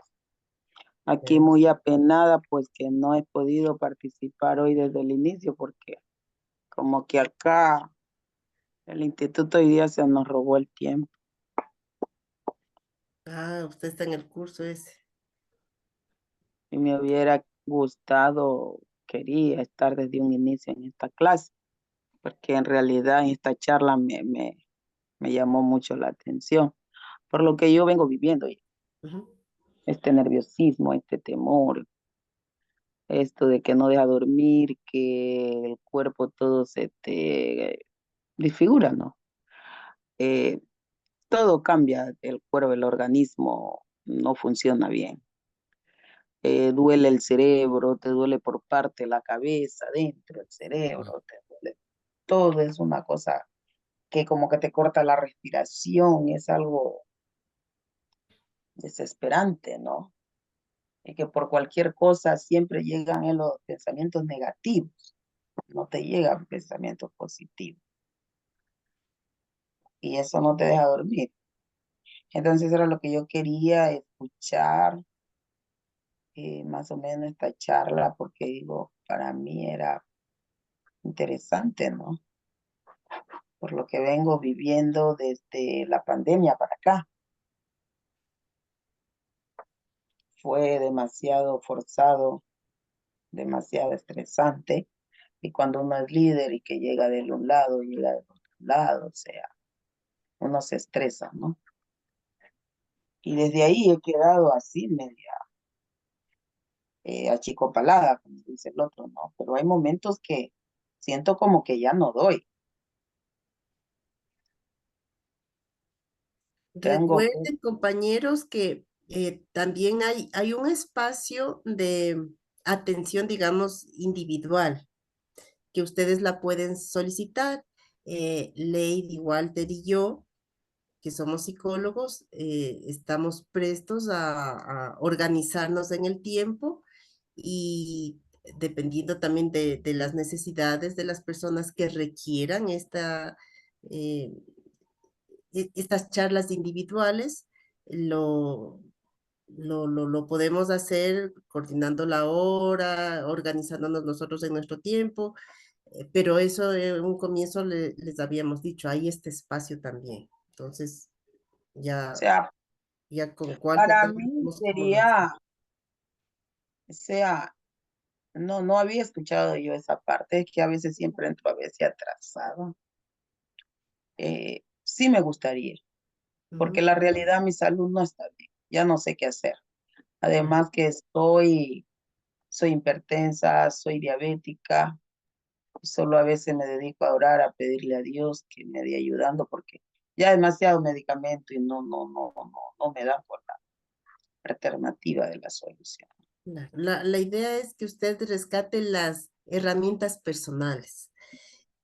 Aquí muy apenada, pues que no he podido participar hoy desde el inicio, porque como que acá el instituto hoy día se nos robó el tiempo. Ah, usted está en el curso ese. y me hubiera gustado, quería estar desde un inicio en esta clase, porque en realidad en esta charla me llamó mucho la atención, por lo que yo vengo viviendo, Ujú. este nerviosismo, este temor, esto de que no deja dormir, que el cuerpo todo se te disfigura, ¿no? Eh, Todo cambia, el cuerpo, el organismo no funciona bien. Duele el cerebro, te duele por parte la cabeza, dentro del cerebro, te duele. Todo es una cosa que como que te corta la respiración, es algo desesperante, ¿no? Y que por cualquier cosa siempre llegan en los pensamientos negativos, no te llegan pensamientos positivos y eso no te deja dormir. Entonces era lo que yo quería escuchar, más o menos esta charla, porque digo, para mí era interesante, ¿no? Por lo que vengo viviendo desde la pandemia para acá. Fue demasiado forzado, demasiado estresante. Y cuando uno es líder y que llega de un lado y llega del otro lado, o sea, uno se estresa, ¿no? Y desde ahí he quedado así, media achicopalada, como dice el otro, ¿no? Pero hay momentos que siento como que ya no doy. Tengo que, Recuerden, compañeros, que también hay un espacio de atención, digamos, individual, que ustedes la pueden solicitar. Lady, Walter y yo, que somos psicólogos, estamos prestos a organizarnos en el tiempo y dependiendo también de las necesidades de las personas que requieran eh, estas charlas individuales, lo, lo podemos hacer coordinando la hora, organizándonos nosotros en nuestro tiempo, pero eso en un comienzo les habíamos dicho, hay este espacio también. Entonces, o ya, sea, ya con cuál para mí tenemos cómo lo hacemos. sería, o sea, no había escuchado yo esa parte, es que a veces siempre entro a veces atrasado. Sí me gustaría, porque Ujú, la realidad mi salud no está bien, ya no sé qué hacer. ujú. Además que soy hipertensa, soy diabética, y solo a veces me dedico a orar, a pedirle a Dios que me dé ayudando, porque ya demasiado medicamento y no me da por la alternativa de la solución. La idea es que usted rescate las herramientas personales.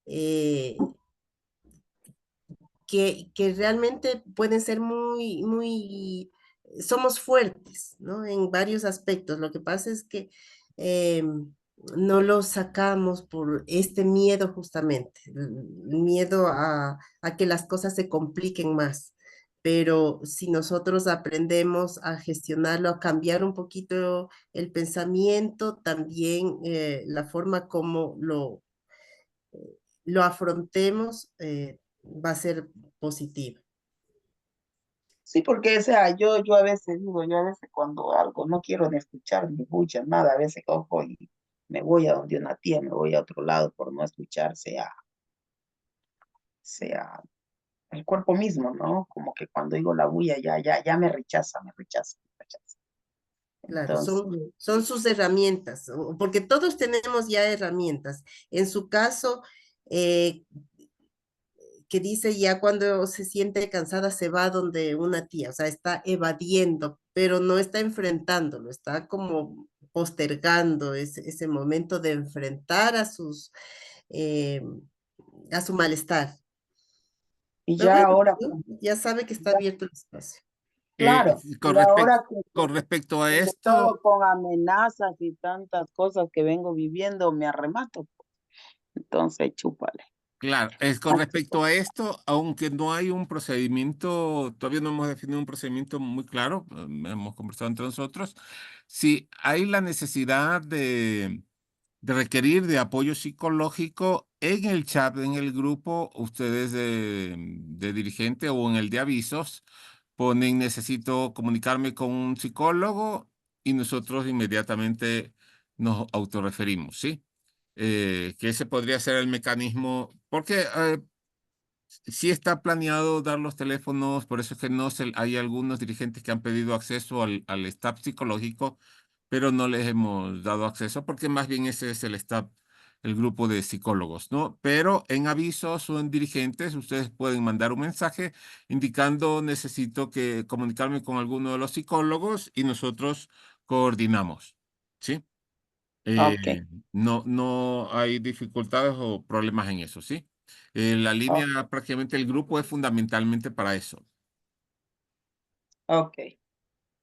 eh, que realmente pueden ser somos fuertes, ¿no? En varios aspectos. Lo que pasa es que eh, no lo sacamos por este miedo justamente, el miedo a que las cosas se compliquen más. Pero si nosotros aprendemos a gestionarlo, a cambiar un poquito el pensamiento, también la forma como lo afrontemos, va a ser positiva. Sí, porque o sea, yo a veces digo, yo a veces cuando algo no quiero ni escuchar ni escuchar nada, a veces cojo y me voy a donde una tía, me voy a otro lado por no escuchar, sea el cuerpo mismo, ¿no? Como que cuando digo la bulla ya me rechaza, me rechaza, me rechaza. Claro, Entonces, son sus herramientas, porque todos tenemos ya herramientas. En su caso, eh, que dice ya cuando se siente cansada se va donde una tía, o sea, está evadiendo, pero no está enfrentándolo, está como postergando ese momento de enfrentar eh, a su malestar. y Pero ya bueno, ahora, ¿no? Ya sabe que está abierto el espacio. claro, Con y ahora con respecto a que esto, todo con amenazas y tantas cosas que vengo viviendo, me arremato. Entonces, chúpale. claro, es con respecto a esto, aunque no hay un procedimiento, todavía no hemos definido un procedimiento muy claro, hemos conversado entre nosotros, si hay la necesidad de requerir de apoyo psicológico en el chat, en el grupo, ustedes de dirigente o en el de avisos, ponen necesito comunicarme con un psicólogo y nosotros inmediatamente nos autorreferimos, ¿sí? Que ese podría ser el mecanismo, porque sí está planeado dar los teléfonos, por eso es que no se, hay algunos dirigentes que han pedido acceso al staff psicológico, pero no les hemos dado acceso porque más bien ese es el staff, el grupo de psicólogos, ¿no? Pero en avisos o en dirigentes ustedes pueden mandar un mensaje indicando necesito que comunicarme con alguno de los psicólogos y nosotros coordinamos, ¿sí? Ok, No hay dificultades o problemas en eso, ¿sí? La o- línea, prácticamente el grupo es fundamentalmente para eso. ok.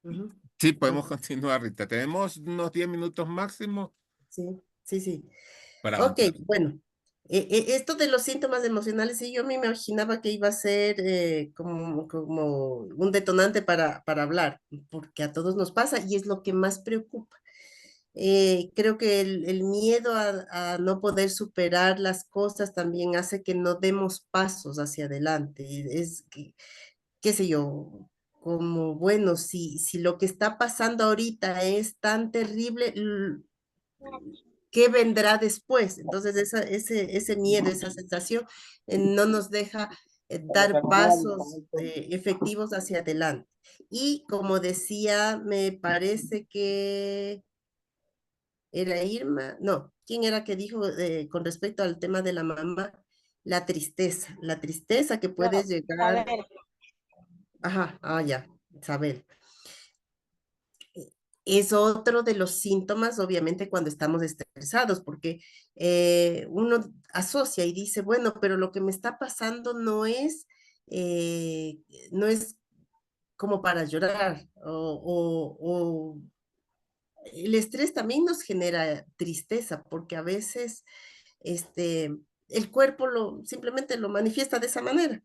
Ujú. Sí, podemos continuar, Rita. Tenemos unos 10 minutos máximo Sí, sí, sí. para Ok, avanzar. bueno, esto de los síntomas emocionales, sí, yo me imaginaba que iba a ser como un detonante para hablar, porque a todos nos pasa y es lo que más preocupa. Creo que el miedo a no poder superar las cosas también hace que no demos pasos hacia adelante. Es que, qué sé yo, como, bueno, si lo que está pasando ahorita es tan terrible, ¿qué vendrá después? Entonces, ese miedo, esa sensación no nos deja dar pasos efectivos hacia adelante. Y como decía, me parece que era Irma, no, ¿quién era que dijo con respecto al tema de la mamá? La tristeza que No, puede a llegar, ver, ajá, ya, Isabel. Es otro de los síntomas, obviamente, cuando estamos estresados, porque uno asocia y dice, bueno, pero lo que me está pasando eh, no es como para llorar, o el estrés también nos genera tristeza, porque a veces el cuerpo simplemente lo manifiesta de esa manera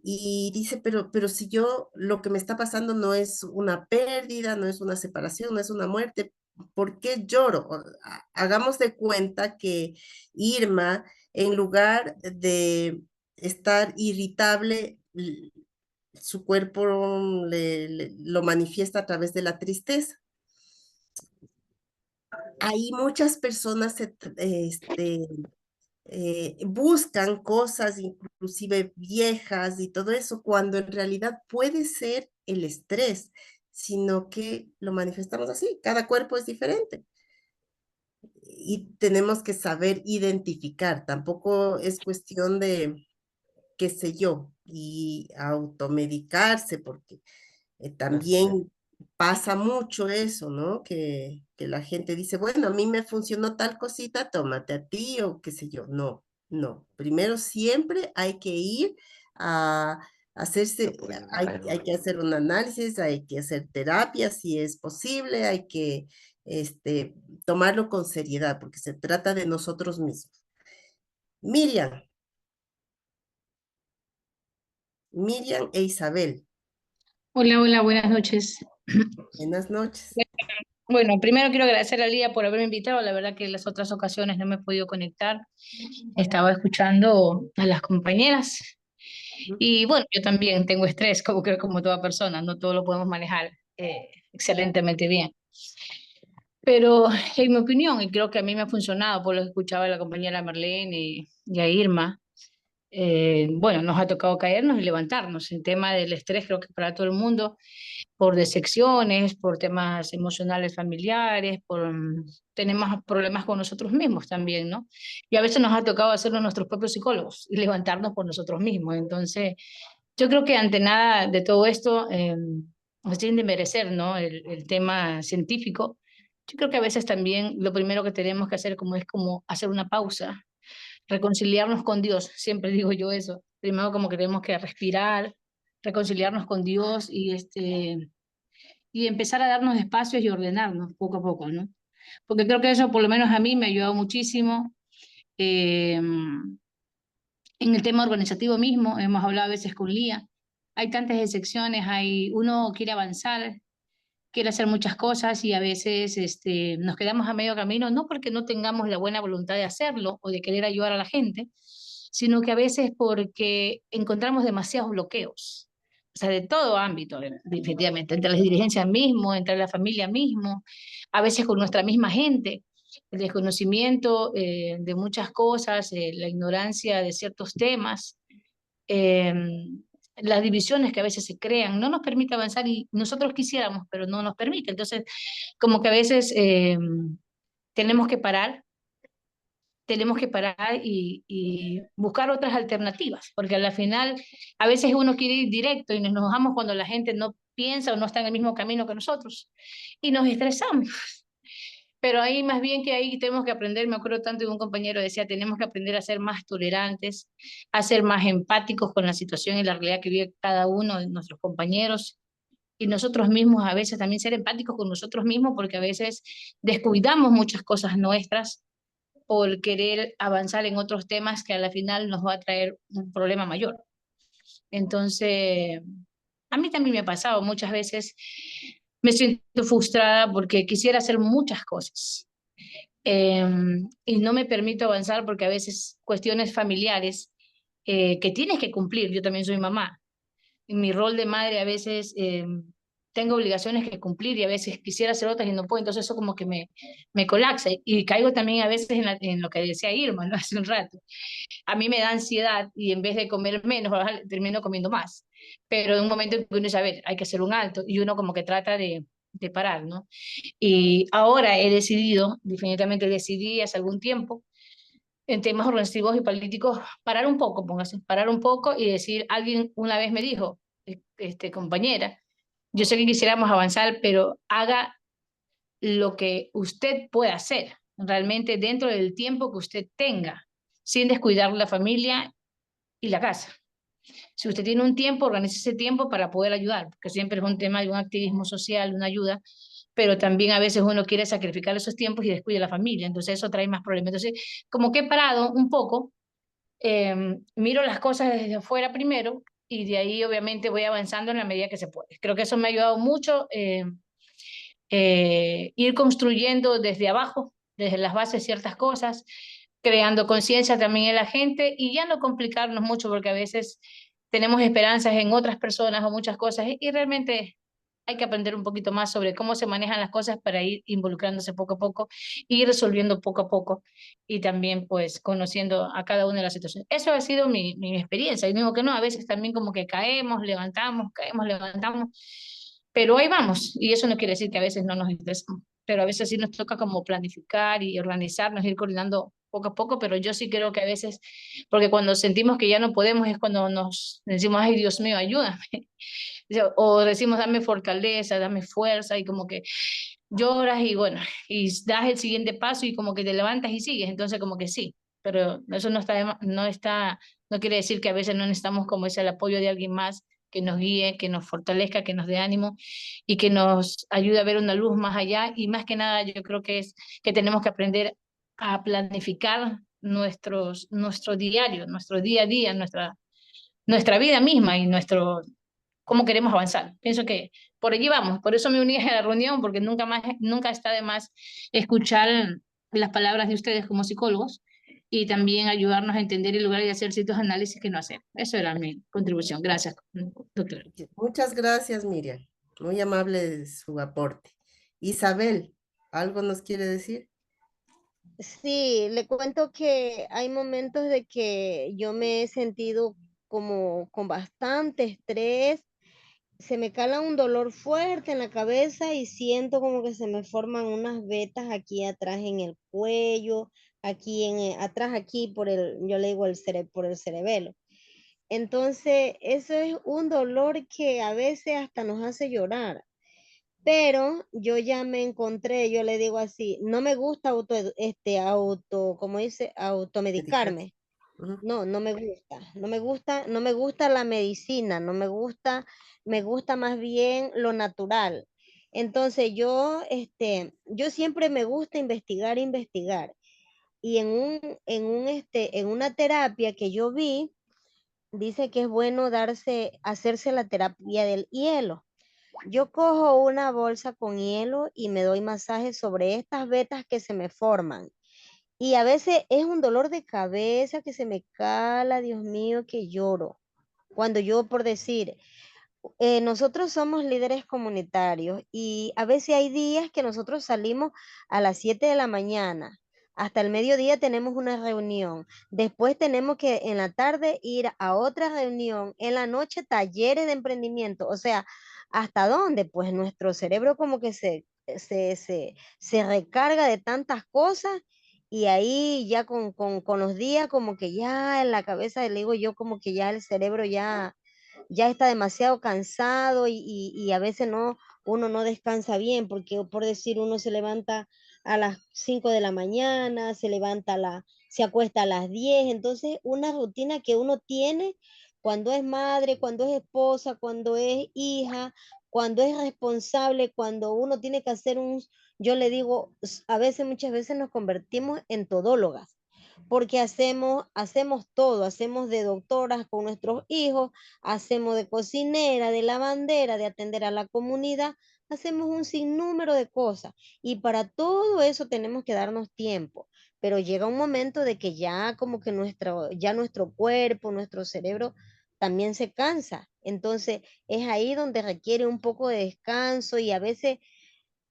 y dice, pero si yo lo que me está pasando no es una pérdida, no es una separación, no es una muerte, ¿por qué lloro? Hagamos de cuenta que Irma, en lugar de estar irritable, su cuerpo lo manifiesta a través de la tristeza. Hay muchas personas buscan cosas inclusive viejas y todo eso, cuando en realidad puede ser el estrés, sino que lo manifestamos así, cada cuerpo es diferente y tenemos que saber identificar, tampoco es cuestión de, qué sé yo, y automedicarse, porque también pasa mucho eso, ¿no? Que la gente dice, bueno, a mí me funcionó tal cosita, tómate a ti o qué sé yo. No, no. Primero siempre hay que ir a hacerse, hay que hacer un análisis, hay que hacer terapia si es posible, hay que tomarlo con seriedad porque se trata de nosotros mismos. Miriam, Miriam e Isabel, Hola, hola, buenas noches. buenas noches. Bueno, primero quiero agradecer a Lía por haberme invitado. La verdad que en las otras ocasiones no me he podido conectar. Estaba escuchando a las compañeras. Y bueno, yo también tengo estrés, como creo como toda persona. No todo lo podemos manejar excelentemente bien. Pero en mi opinión, y creo que a mí me ha funcionado, por lo que escuchaba a la compañera Marlene y a Irma, bueno, nos ha tocado caernos y levantarnos. El tema del estrés creo que para todo el mundo por decepciones, por temas emocionales familiares, tenemos problemas con nosotros mismos también, ¿no? Y a veces nos ha tocado hacernos nuestros propios psicólogos y levantarnos por nosotros mismos. Entonces, yo creo que ante nada de todo esto, sin desmerecer, ¿no? El tema científico, yo creo que a veces también lo primero que tenemos que hacer es como hacer una pausa, reconciliarnos con Dios, siempre digo yo eso. Primero como que tenemos que respirar, reconciliarnos con Dios y empezar a darnos espacios y ordenarnos poco a poco, ¿no? Porque creo que eso por lo menos a mí me ha ayudado muchísimo. En el tema organizativo mismo, hemos hablado a veces con Lía, hay tantas excepciones, uno quiere avanzar, quiere hacer muchas cosas y a veces nos quedamos a medio camino, no porque no tengamos la buena voluntad de hacerlo o de querer ayudar a la gente, sino que a veces porque encontramos demasiados bloqueos. O sea, de todo ámbito, definitivamente, entre las dirigencias mismo, entre la familia mismo, a veces con nuestra misma gente, el desconocimiento de muchas cosas, la ignorancia de ciertos temas, eh, las divisiones que a veces se crean, no nos permite avanzar y nosotros quisiéramos, pero no nos permite. Entonces, como que a veces tenemos que parar y buscar otras alternativas, porque a la final a veces uno quiere ir directo y nos enojamos cuando la gente no piensa o no está en el mismo camino que nosotros y nos estresamos. Pero ahí más bien que ahí tenemos que aprender, me acuerdo tanto de un compañero decía, tenemos que aprender a ser más tolerantes, a ser más empáticos con la situación y la realidad que vive cada uno de nuestros compañeros y nosotros mismos a veces también ser empáticos con nosotros mismos porque a veces descuidamos muchas cosas nuestras por querer avanzar en otros temas que a la final nos va a traer un problema mayor. Entonces, a mí también me ha pasado muchas veces, me siento frustrada porque quisiera hacer muchas cosas y no me permito avanzar porque a veces cuestiones familiares que tienes que cumplir, yo también soy mamá, en mi rol de madre a veces tengo obligaciones que cumplir y a veces quisiera hacer otras y no puedo, entonces eso como que me colapsa y caigo también a veces en lo que decía Irma, ¿no? Hace un rato. A mí me da ansiedad y en vez de comer menos, termino comiendo más. Pero en un momento en que uno dice, a ver, hay que hacer un alto y uno como que trata de parar, ¿no? Y ahora he decidido, definitivamente decidí hace algún tiempo, en temas organizativos y políticos, parar un poco, póngase, parar un poco y decir, alguien una vez me dijo, compañera, yo sé que quisiéramos avanzar, pero haga lo que usted pueda hacer, realmente dentro del tiempo que usted tenga, sin descuidar la familia y la casa. Si usted tiene un tiempo, organice ese tiempo para poder ayudar, porque siempre es un tema de un activismo social, una ayuda, pero también a veces uno quiere sacrificar esos tiempos y descuida a la familia, entonces eso trae más problemas. Entonces, como que he parado un poco, miro las cosas desde afuera primero y de ahí obviamente voy avanzando en la medida que se puede. Creo que eso me ha ayudado mucho, ir construyendo desde abajo, desde las bases ciertas cosas, creando conciencia también en la gente y ya no complicarnos mucho porque a veces tenemos esperanzas en otras personas o muchas cosas y realmente hay que aprender un poquito más sobre cómo se manejan las cosas para ir involucrándose poco a poco y resolviendo poco a poco y también pues conociendo a cada una de las situaciones. Eso ha sido mi experiencia y digo que no, a veces también como que caemos, levantamos, pero ahí vamos y eso no quiere decir que a veces no nos interesamos, pero a veces sí nos toca como planificar y organizarnos, ir coordinando poco a poco, pero yo sí creo que a veces, porque cuando sentimos que ya no podemos es cuando nos decimos, ay Dios mío, ayúdame. O decimos, dame fortaleza, dame fuerza, y como que lloras y bueno, y das el siguiente paso y como que te levantas y sigues, entonces como que sí, pero eso no quiere decir que a veces no necesitamos como ese el apoyo de alguien más que nos guíe, que nos fortalezca, que nos dé ánimo y que nos ayude a ver una luz más allá y más que nada yo creo que es que tenemos que aprender a planificar nuestro diario, nuestro día a día, nuestra vida misma y cómo queremos avanzar. Pienso que por allí vamos, por eso me uní a la reunión, porque nunca está de más escuchar las palabras de ustedes como psicólogos y también ayudarnos a entender y lograr y hacer ciertos análisis que no hacemos. Eso era mi contribución. Gracias, doctora. Muchas gracias, Miriam. Muy amable su aporte. Isabel, ¿algo nos quiere decir? Sí, le cuento que hay momentos de que yo me he sentido como con bastante estrés, se me cala un dolor fuerte en la cabeza y siento como que se me forman unas vetas aquí atrás en el cuello, atrás aquí yo le digo por el cerebelo. Entonces, eso es un dolor que a veces hasta nos hace llorar. Pero yo ya me encontré, yo le digo así, no me gusta como dice, automedicarme. Ujú. No, no me gusta la medicina, no me gusta más bien lo natural. Entonces yo siempre me gusta investigar. Y en una terapia que yo vi, dice que es bueno hacerse la terapia del hielo. Yo cojo una bolsa con hielo y me doy masajes sobre estas vetas que se me forman. Y a veces es un dolor de cabeza que se me cala, Dios mío, que lloro. Cuando yo, por decir, nosotros somos líderes comunitarios y a veces hay días que nosotros salimos a las 7 de la mañana. Hasta el mediodía tenemos una reunión. Después tenemos que en la tarde ir a otra reunión. En la noche talleres de emprendimiento. O sea, ¿hasta dónde? Pues nuestro cerebro como que se recarga de tantas cosas y ahí ya con los días como que ya en la cabeza, le digo yo, como que ya el cerebro ya está demasiado cansado y a veces uno no descansa bien, porque por decir, uno se levanta a las 5 de la mañana, se acuesta a las 10, entonces una rutina que uno tiene cuando es madre, cuando es esposa, cuando es hija, cuando es responsable, cuando uno tiene que hacer yo le digo, a veces, muchas veces nos convertimos en todólogas porque hacemos todo, hacemos de doctoras con nuestros hijos, hacemos de cocinera, de lavandera, de atender a la comunidad, hacemos un sinnúmero de cosas y para todo eso tenemos que darnos tiempo, pero llega un momento de que ya como que ya nuestro cuerpo, nuestro cerebro también se cansa. Entonces es ahí donde requiere un poco de descanso y a veces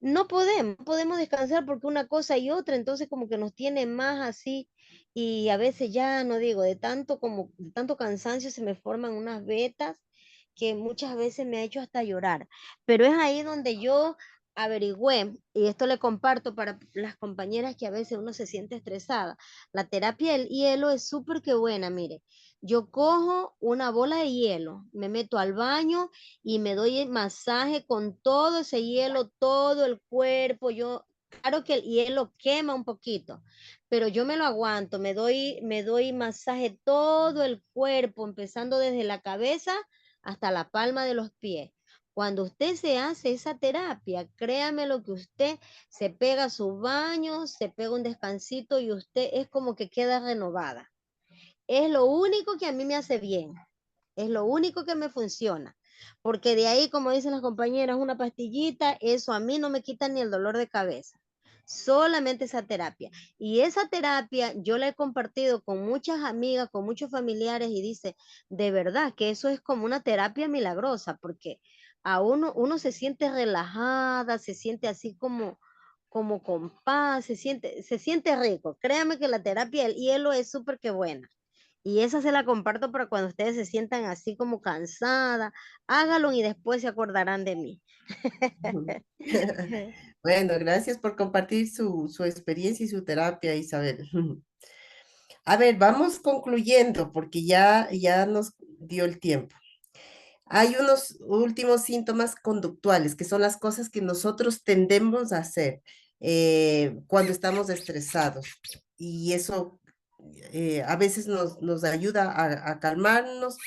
no podemos descansar porque una cosa y otra, entonces como que nos tiene más así y a veces ya no digo, de tanto cansancio se me forman unas vetas que muchas veces me ha hecho hasta llorar. Pero es ahí donde yo averigüé, y esto le comparto para las compañeras que a veces uno se siente estresada. La terapia del hielo es súper que buena, mire. Yo cojo una bola de hielo, me meto al baño y me doy el masaje con todo ese hielo, todo el cuerpo. Claro que el hielo quema un poquito, pero yo me lo aguanto, me doy masaje todo el cuerpo, empezando desde la cabeza hasta la palma de los pies. Cuando usted se hace esa terapia, créame lo que usted se pega su baño, se pega un descansito y usted es como que queda renovada. Es lo único que a mí me hace bien. Es lo único que me funciona. Porque de ahí, como dicen las compañeras, una pastillita, eso a mí no me quita ni el dolor de cabeza. Solamente esa terapia. Y esa terapia yo la he compartido con muchas amigas, con muchos familiares y dice, de verdad que eso es como una terapia milagrosa, porque a uno se siente relajada, se siente así como con paz, se siente rico. Créame que la terapia del hielo es súper que buena. Y esa se la comparto para cuando ustedes se sientan así como cansadas, hágalo y después se acordarán de mí. Bueno, gracias por compartir su experiencia y su terapia, Isabel. A ver, vamos concluyendo porque ya nos dio el tiempo. Hay unos últimos síntomas conductuales, que son las cosas que nosotros tendemos a hacer cuando estamos estresados. Y eso a veces nos ayuda a calmarnos,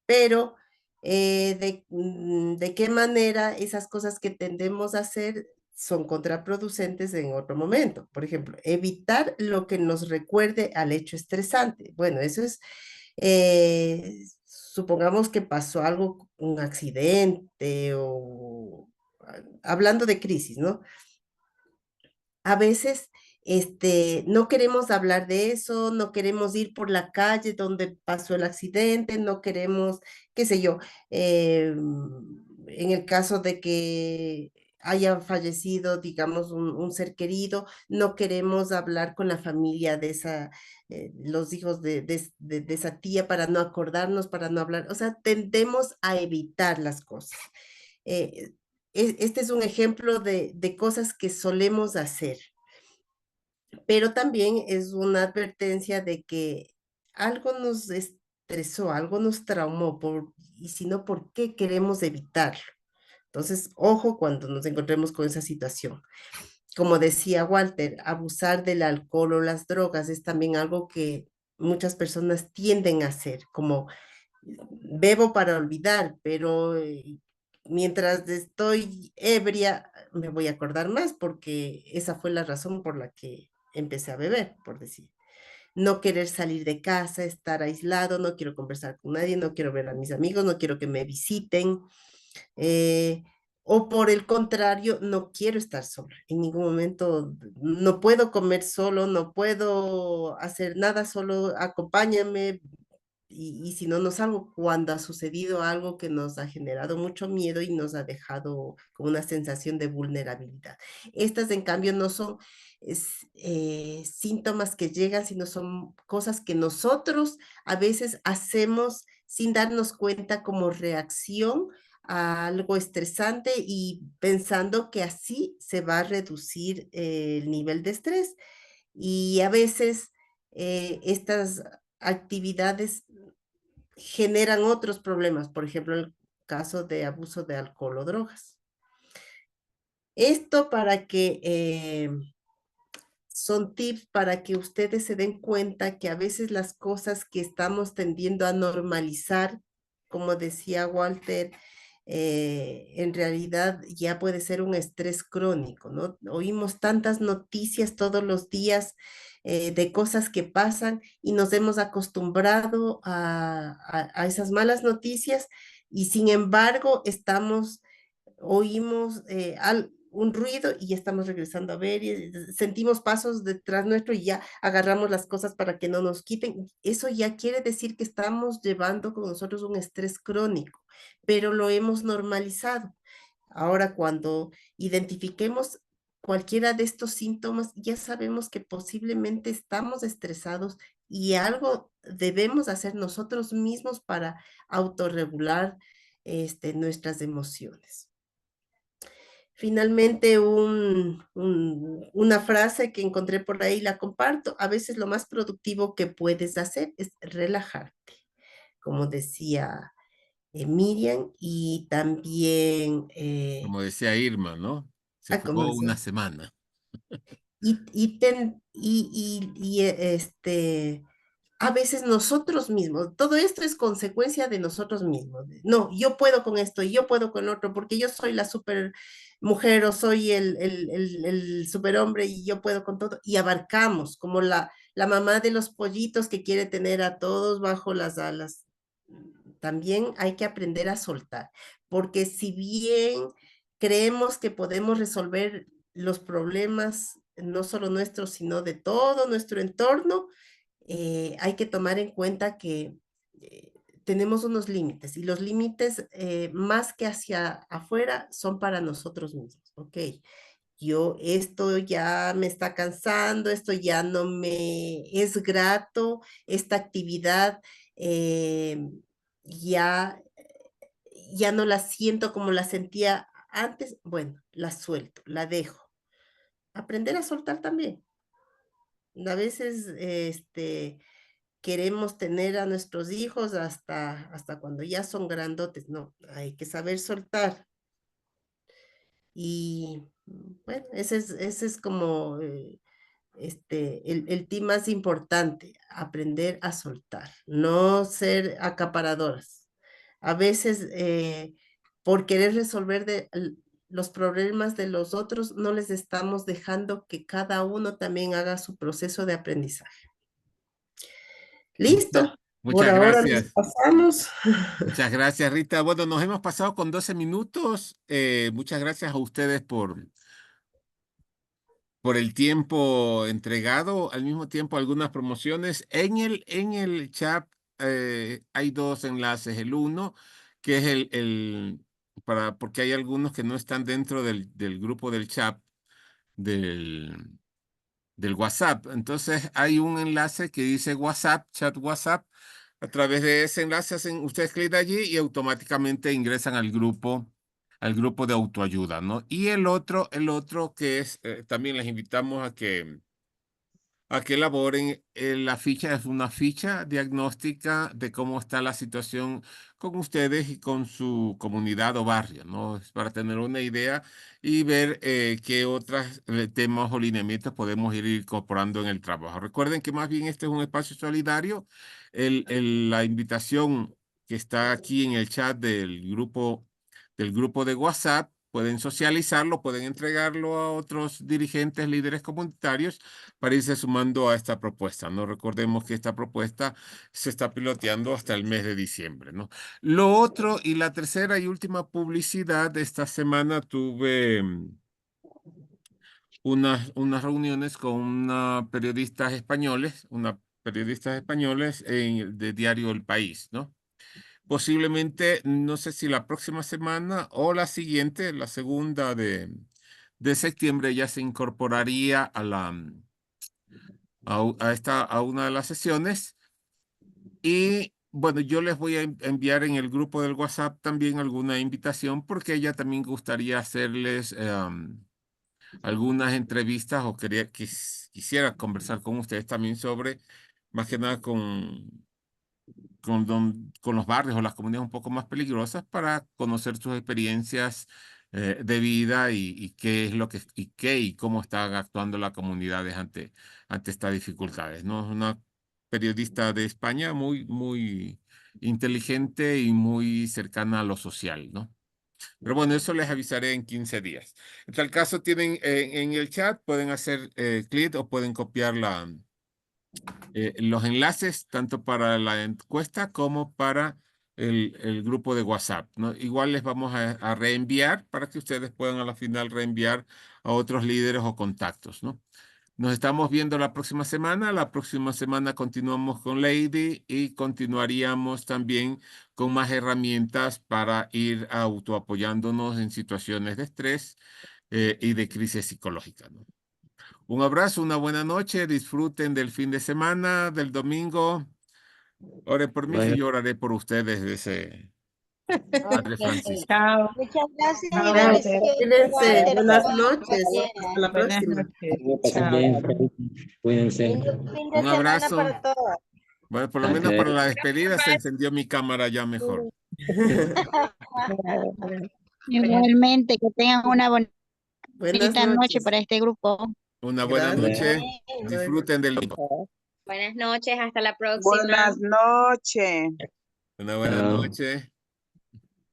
pero de qué manera esas cosas que tendemos a hacer son contraproducentes en otro momento. Por ejemplo, evitar lo que nos recuerde al hecho estresante. Bueno, eso es, supongamos que pasó algo, un accidente o hablando de crisis, ¿no? A veces no queremos hablar de eso, no queremos ir por la calle donde pasó el accidente, no queremos, qué sé yo, en el caso de que haya fallecido, digamos, un ser querido, no queremos hablar con la familia de los hijos de esa tía para no acordarnos, para no hablar, o sea, tendemos a evitar las cosas. Eh, este es un ejemplo de cosas que solemos hacer, pero también es una advertencia de que algo nos estresó, algo nos traumó, y si no, ¿por qué queremos evitarlo? Entonces, ojo cuando nos encontremos con esa situación. Como decía Walter, abusar del alcohol o las drogas es también algo que muchas personas tienden a hacer, como bebo para olvidar, pero mientras estoy ebria me voy a acordar más porque esa fue la razón por la que empecé a beber, por decir. No querer salir de casa, estar aislado, no quiero conversar con nadie, no quiero ver a mis amigos, no quiero que me visiten. eh, o por el contrario, no quiero estar sola. En ningún momento no puedo comer solo, no puedo hacer nada solo, acompáñame, y si no nos salgo cuando ha sucedido algo que nos ha generado mucho miedo y nos ha dejado con una sensación de vulnerabilidad. Estas, en cambio, no son síntomas que llegan, sino son cosas que nosotros a veces hacemos sin darnos cuenta como reacción a algo estresante y pensando que así se va a reducir el nivel de estrés. Y a veces estas actividades generan otros problemas, por ejemplo, el caso de abuso de alcohol o drogas. Esto para que son tips para que ustedes se den cuenta que a veces las cosas que estamos tendiendo a normalizar, como decía Walter, en realidad ya puede ser un estrés crónico, ¿no? Oímos tantas noticias todos los días de cosas que pasan y nos hemos acostumbrado a esas malas noticias y sin embargo oímos un ruido y ya estamos regresando a ver y sentimos pasos detrás nuestro y ya agarramos las cosas para que no nos quiten. Eso ya quiere decir que estamos llevando con nosotros un estrés crónico, pero lo hemos normalizado. Ahora, cuando identifiquemos cualquiera de estos síntomas, ya sabemos que posiblemente estamos estresados y algo debemos hacer nosotros mismos para autorregular nuestras emociones. Finalmente, una frase que encontré por ahí, la comparto. A veces lo más productivo que puedes hacer es relajarte, como decía Miriam, y también, Como decía Irma, ¿no? Se como fugó decía, una semana. a veces nosotros mismos, todo esto es consecuencia de nosotros mismos. No, yo puedo con esto, yo puedo con otro, porque yo soy la super mujer o soy el superhombre y yo puedo con todo. Y abarcamos como la mamá de los pollitos que quiere tener a todos bajo las alas. También hay que aprender a soltar, porque si bien creemos que podemos resolver los problemas, no solo nuestros, sino de todo nuestro entorno, hay que tomar en cuenta que eh, tenemos unos límites y los límites más que hacia afuera son para nosotros mismos, ¿ok? Esto ya me está cansando, esto ya no me es grato, esta actividad eh, ya, ya no la siento como la sentía antes, bueno, la suelto, la dejo. Aprender a soltar también. A veces, queremos tener a nuestros hijos hasta cuando ya son grandotes, no, hay que saber soltar. Y bueno, ese es como el tip más importante, aprender a soltar, no ser acaparadoras. A veces, por querer resolver los problemas de los otros, no les estamos dejando que cada uno también haga su proceso de aprendizaje. Listo. Por Muchas ahora nos gracias. pasamos. Muchas gracias, Rita. Bueno, nos hemos pasado con 12 minutos. Muchas gracias a ustedes por el tiempo entregado. Al mismo tiempo, algunas promociones. En el chat hay dos enlaces. El uno, que es porque hay algunos que no están dentro del grupo del chat del WhatsApp. Entonces, hay un enlace que dice WhatsApp, chat WhatsApp. A través de ese enlace ustedes clic allí y automáticamente ingresan al grupo de autoayuda, ¿no? Y el otro que es, también les invitamos a que elaboren la ficha, es una ficha diagnóstica de cómo está la situación con ustedes y con su comunidad o barrio, ¿no? Es para tener una idea y ver qué otros temas o lineamientos podemos ir incorporando en el trabajo. Recuerden que más bien este es un espacio solidario. La invitación que está aquí en el chat del grupo de WhatsApp, pueden socializarlo, pueden entregarlo a otros dirigentes, líderes comunitarios para irse sumando a esta propuesta, ¿no? Recordemos que esta propuesta se está piloteando hasta el mes de diciembre, ¿no? Lo otro, y la tercera y última publicidad de esta semana, tuve unas reuniones con periodistas españoles, una periodistas españoles de diario El País, ¿no? Posiblemente, no sé si la próxima semana o la siguiente, la segunda de septiembre, ya se incorporaría a una de las sesiones. Y bueno, yo les voy a enviar en el grupo del WhatsApp también alguna invitación porque ella también gustaría hacerles algunas entrevistas o quisiera conversar con ustedes también sobre, más que nada con los barrios o las comunidades un poco más peligrosas para conocer sus experiencias de vida y qué es lo que y cómo están actuando las comunidades ante estas dificultades, ¿no? Es una periodista de España muy inteligente y muy cercana a lo social, ¿no? Pero bueno, eso les avisaré en 15 días. En tal caso, tienen en el chat, pueden hacer clic o pueden copiar los enlaces tanto para la encuesta como para el grupo de WhatsApp, ¿no? Igual les vamos a reenviar para que ustedes puedan a la final reenviar a otros líderes o contactos, ¿no? Nos estamos viendo la próxima semana. La próxima semana continuamos con Lady y continuaríamos también con más herramientas para ir autoapoyándonos en situaciones de estrés y de crisis psicológica, ¿no? Un abrazo, una buena noche, disfruten del fin de semana, del domingo. Oren por mí, que yo oraré por ustedes, dice Padre Francisco. Chao. Muchas gracias y Chao, bendiciones. Cuídense, Walter, buenas todas las noches, compañeras. hasta la Buenas próxima. noches. Pasen Chao. bien, cuídense. Lindo fin de Un semana abrazo. para todos. Bueno, por lo Ok. menos para la despedida se encendió mi cámara ya mejor. Igualmente, que tengan una bonita Buenas noche noches. para este grupo. Una buena Gracias. noche. Amén. Disfruten del domingo. Buenas noches, hasta la próxima. Buenas noches. Una buena Chao. noche.